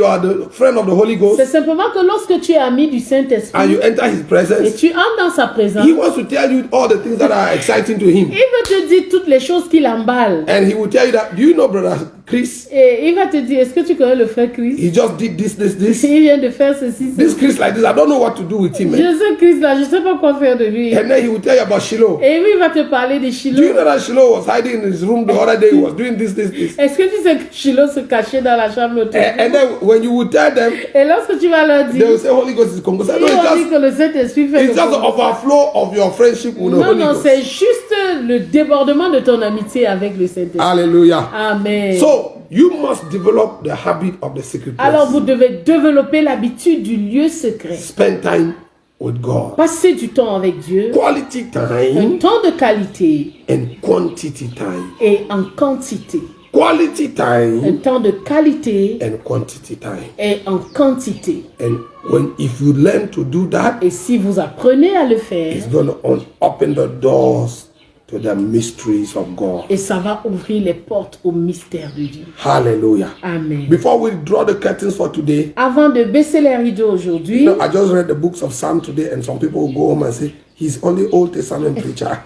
are the friend of the Holy C'est Ghost simplement que lorsque tu es ami du and Saint-Esprit you enter his et presence, tu entres dans sa présence, he wants to tell you all the things that are exciting to him. il veut te dire toutes les choses qui l'emballent. And he will tell you that, do you know, brother Chris? Et il va te dire, est-ce que tu connais le frère Christ? He just did this. Il vient de faire ceci. This Chris like this. I don't know what to do with him, Je man. sais Christ là, je sais pas quoi faire de lui. And then he will tell you about Shiloh. Et lui, il va te parler de Do you Shiloh. know that Shiloh was hiding in his room the other day? He was doing this. Est-ce que tu sais que Shiloh se cachait dans la chambre de And then when you will tell them, Et lorsque tu vas leur they dire, will say Holy Ghost is Congo. ils No, vont dire que le Saint-Esprit fait it's le just the combat. overflow of your friendship with the Non, Holy non, Ghost. c'est juste le débordement de ton amitié avec le Saint-Esprit. Hallelujah. Amen. So you must develop the habit of the secret Alors place. vous devez développer l'habitude du lieu secret. Spend time with God. Passer du temps avec Dieu, Quality un time temps de qualité and quantity time. et en quantité. Quality Un time temps de qualité and quantity time. et en quantité. And if you learn to do that, Et si vous apprenez à le faire, it's going to open the doors to the mysteries of God. Et ça va ouvrir les portes au mystère de Dieu. Hallelujah. Amen. Before we draw the curtains for today, Avant de baisser les rideaux aujourd'hui, you know, I just read the books of Psalm today, and some people will go home and say, he's only Old Testament preacher.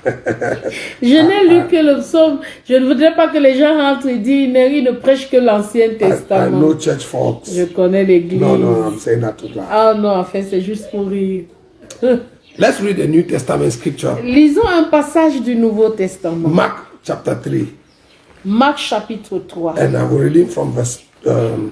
je n'ai lu que le psaume. Je ne voudrais pas que les gens rentrent et disent, il ne prêche que l'Ancien I Testament. know church folks. Je connais l'église. No, I'm saying that to laugh. Ah non, en fait, c'est juste pour rire. Let's read the New Testament scripture. Lisons un passage du Nouveau Testament. Mark chapter 3. Marc chapitre 3. And I will read it from verse 12.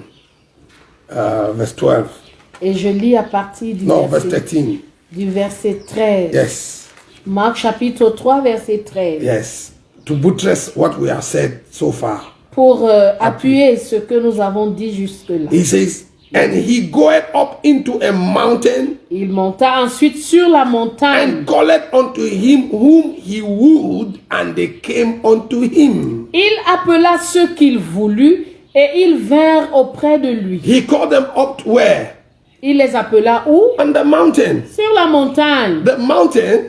Et je lis à partir Verse 13. du verset 13. Yes. Marc chapitre 3, verset 13. Yes. To buttress what we have said so far. Pour appuyer ce que nous avons dit jusque-là. He says, and he goeth up into a mountain Il monta ensuite sur la montagne. and calleth unto him whom he would, and they came unto him. Il appela ceux qu'il voulut et ils vinrent auprès de lui. He called them up to where? Il les appela où? On the mountain. Sur la montagne. The mountain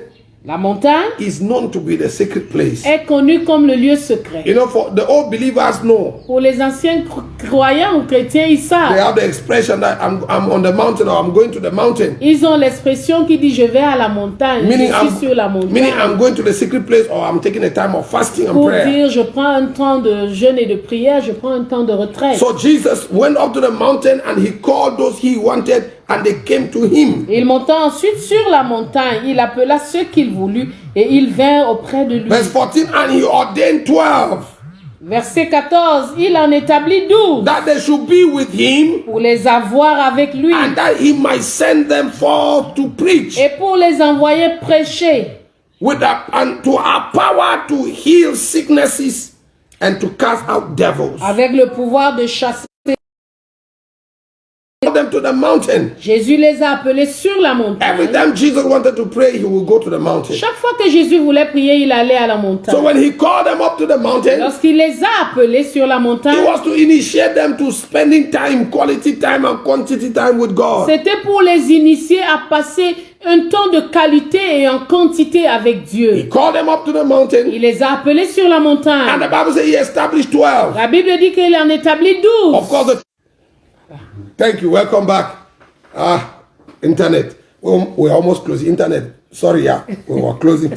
La montagne is known to be the secret place. est connue comme le lieu secret. You know, for the old believers know. Pour les anciens croyants ou chrétiens, ils They savent. have the expression that I'm on the mountain, or I'm going to the mountain. Ils ont l'expression qui dit je vais à la montagne, Meaning je suis sur la montagne. meaning I'm going to the secret place, or I'm taking a time of fasting and Pour prayer. dire je prends un temps de jeûne et de prière, je prends un temps de retraite. So Jesus went up to the mountain and he called those he wanted, and they came to him. Il monta ensuite sur la montagne, il appela ceux qu'il voulut et ils vinrent auprès de lui. Verse 14, and he ordained 12 Verset 14, il en établit 12 that they should be with him, pour les avoir avec lui and that he might send them forth to preach et pour les envoyer prêcher and to have power to heal sicknesses and to cast out devils. avec le pouvoir de chasser. Called them to the mountain. Jésus les a appelés sur la Every montagne. time Jesus wanted to pray, he would go to the mountain. Chaque fois que Jésus voulait prier, il allait à la So montagne. when he called them up to the mountain, Lorsqu'il les a appelés sur la he montagne, was to initiate them to spending time, quality time and quantity time with God. c'était pour les initier à passer un temps de qualité et en quantité avec He Dieu. called them up to the mountain, Il les a appelés sur la and montagne. the Bible says he established 12. La Bible dit qu'il en établit 12. Of course, thank you. Welcome back. Internet. We're almost closing. Internet. Sorry, yeah, we were closing.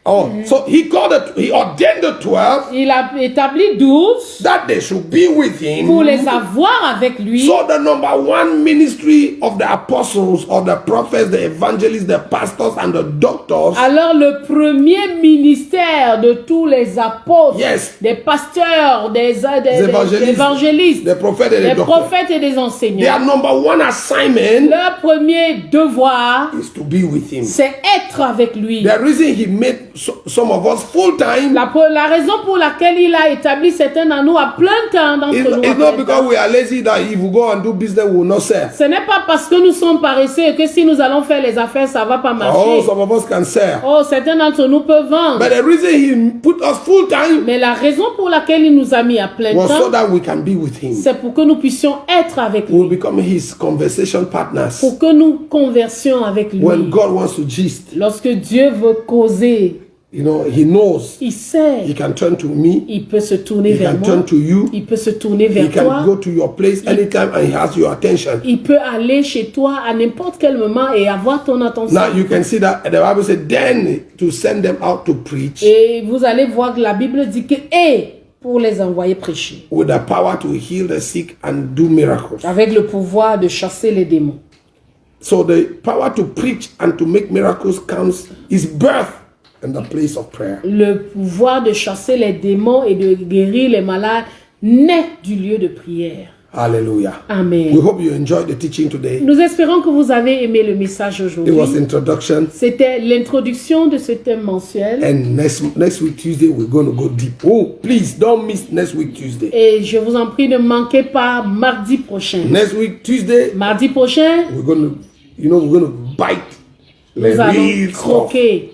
So he ordained the 12 Il a établi 12 that they should be with him. pour les avoir avec lui. So the number one ministry of the apostles or the prophets, the evangelists, the pastors and the doctors, Alors le premier ministère de tous les apôtres, Yes. des pasteurs, des évangélistes, évangélistes, the prophets and des the doctors, prophètes et des enseignants, their number one assignment leur premier devoir, is to be with him. c'est être avec lui. The reason he made some of us full time La raison pour laquelle il a établi certains d'entre nous à plein temps d'entre nous. it's not because we are lazy that if we go and do business we will not sell. Ce n'est pas parce que nous sommes paresseux et que si nous allons faire les affaires, ça va pas Oh, marcher. some of us can sell. Oh, certains d'entre nous peuvent vendre. But the reason he put us full time Mais la raison pour laquelle il nous a mis à plein was so temps, that we can be with him. c'est pour que nous puissions être avec We will lui. become his conversation partners. Pour que nous conversions avec lui. When God wants to gist, Lorsque Dieu veut causer, you know, he knows il sait. he can turn to me, Il peut se tourner he vers can moi. turn to you, Il peut se tourner he vers can toi. go to your place anytime and he has your attention. Il peut aller chez toi à n'importe quel moment et avoir ton attention. Now you can see that the Bible said then to send them out to preach Et vous allez voir que la Bible dit que pour les envoyer prêcher. with the power to heal the sick and do miracles. Avec le pouvoir de chasser les démons. So the power to preach and to make miracles comes is birth in the place of prayer. Le pouvoir de chasser les démons et de guérir les malades naît du lieu de prière. Hallelujah. Amen. We hope you enjoyed the teaching today. Nous espérons que vous avez aimé le message It aujourd'hui. was introduction. C'était l'introduction de ce thème mensuel. And next week Tuesday we're going to go deep. Oh, please don't miss next week Tuesday. Et je vous en prie, ne manquez pas mardi prochain. Next week Tuesday Mardi prochain, we're going to, we're going to bite the nous allons real stuff. croquer.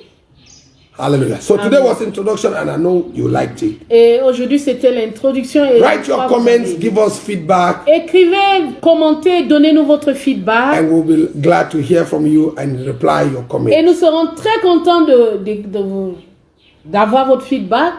Hallelujah. So today was introduction and I know you liked it. Et aujourd'hui, c'était l'introduction. Et Write your comments, give us feedback, Écrivez, commentez, donnez-nous votre feedback. and we'll be glad to hear from you and reply your Et comments. nous serons très contents de vous d'avoir votre feedback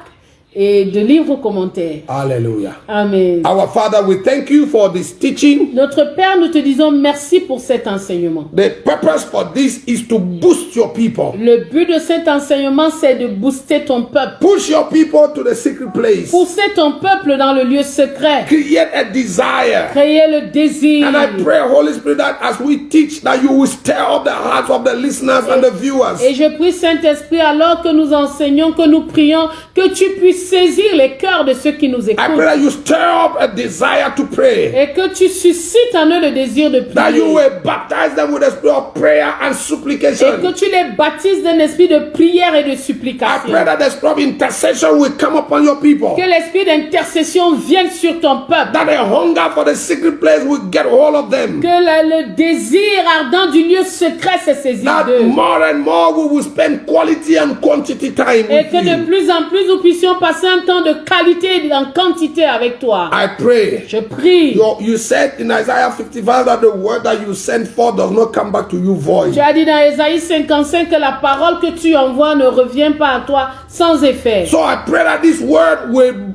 et de lire vos commentaires. Hallelujah. Amen. Our Father, we thank you for this teaching. Notre Père, nous te disons merci pour cet enseignement. The purpose for this is to boost your people. Le but de cet enseignement, c'est de booster ton peuple. Push your people to the secret place. Pousser ton peuple dans le lieu secret. Create a desire. Créer le désir. And I pray, Holy Spirit, that as we teach, that you will stir up the hearts of the listeners and the viewers. Et je prie, Saint-Esprit, alors que nous enseignons, que nous prions, que tu puisses saisir les cœurs de ceux qui nous écoutent. I pray that you stir up a desire to pray. Et que tu suscites en eux le désir de That you prier. will baptize them with the spirit of prayer and Et supplication. que tu les baptises d'un esprit de prière et de I supplication. pray that the spirit of intercession will come upon your people. Que l'esprit d'intercession vienne sur ton peuple. That the hunger for the secret place will get hold of them. Que le désir ardent du lieu secret se saisisse That d'eux. more and more we will spend quality and quantity time Et with que de you. plus en plus nous puissions passer un temps de qualité et en quantité avec toi. I pray. Je prie. You said in Isaiah 55 that the word that you send forth does not come back to you void. Tu as dit dans Ésaïe 55 que la parole que tu envoies ne revient pas à toi sans effet. So I pray that this word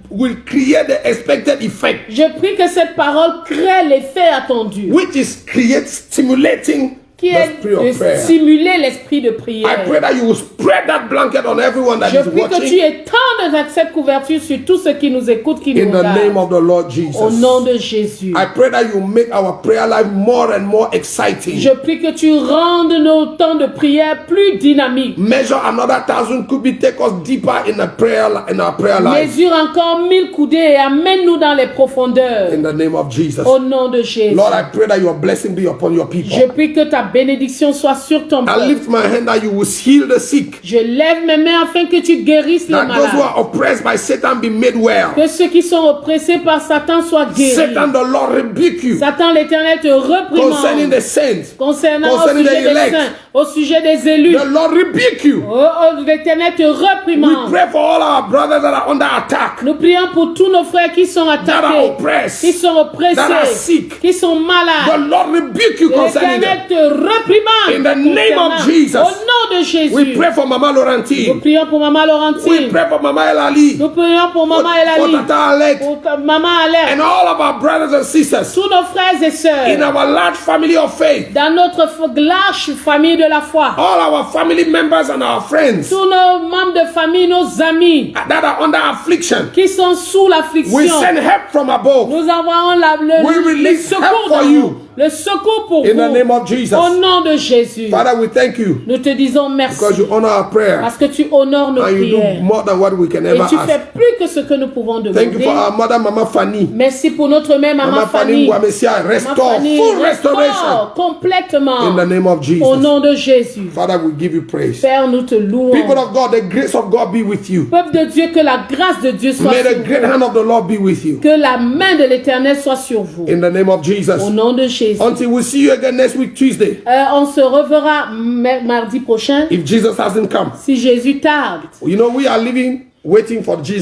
will create the expected effect, Je prie que cette parole crée l'effet attendu, which is stimulating qui the est spirit of de prayer. stimuler l'esprit de I prière. pray that you will spread that blanket on everyone that Je is prie que tu watching étendes cette couverture sur tous ceux qui nous écoutent, qui in nous the name regardent. of the Lord Au Jesus. nom de Jésus. I pray that you make our prayer life more and more exciting. Je prie que tu rendes nos temps de prière plus dynamiques. Measure another 1,000 could take us deeper in our prayer life. Mesure encore 1000 coudées et amène-nous dans les profondeurs. In the name of Jesus. Au nom de Jésus. Lord, I pray that your blessing be upon your people. Je prie que ta bénédiction soit sur ton I peuple. lift my hand that you will heal the sick. Je lève mes mains afin que tu guérisses les That those who malades. are oppressed by Satan be made well. Que ceux qui sont oppressés par Satan soient guéris. Satan, the Lord rebuke you Satan, l'Éternel te concerning reprimande. the saints. Concernant au concerning sujet the des elect. saints, au sujet des élus. The Lord rebuke you. L'Éternel te We reprimande. pray for all our brothers that are under attack, Nous prions pour tous nos frères qui sont that are attaqués, oppressed, qui sont that are oppressés, sick. qui sont The malades. Lord rebuke you concerning L'Éternel them. te reprimande. In the name of concernant. Jesus. Au nom de Jésus. We pray for Mama Nous Laurentine. prions pour Maman We Laurentine. pray for Mama Elali. Nous prions pour Maman For Elali. Tata Alec. Pour Maman Alec. And all of our brothers and sisters Tous nos frères et in sœurs. our large family of faith. Dans notre large famille de la foi. All our family members and our friends Tous nos membres de famille, nos amis. that are under affliction. Qui sont sous l'affliction. We send help from above. Nous envoyons We le release secours help for d'en you. haut. Le secours pour In the vous. name of Jesus. Au nom de Jésus. Father, we thank you Nous te disons merci. because you honor our prayer Parce que tu honores nos and you do prières. more than what we can Et ever tu fais ask. plus que ce que nous pouvons Thank you demander. for our mother, Mama Fanny. Merci pour notre mère, Maman Mama Fanny Fanny. Mwamesia, Maman restore, Fanny, full restaure restoration complètement. in the name of Au Jesus. nom de Jésus. Father, we give you praise. Père, nous te louons. People of God, the grace of God be with you. Peuple de Dieu, que la grâce de Dieu soit May sur the great vous. hand of the Lord be with you. Que la main de l'Éternel soit sur vous. In the name of Jesus. Au nom de Jésus. Until we see you again next week, Tuesday. On se reverra mardi prochain If Jesus hasn't come. si Jésus tarde. You know, we are living, waiting for Jesus.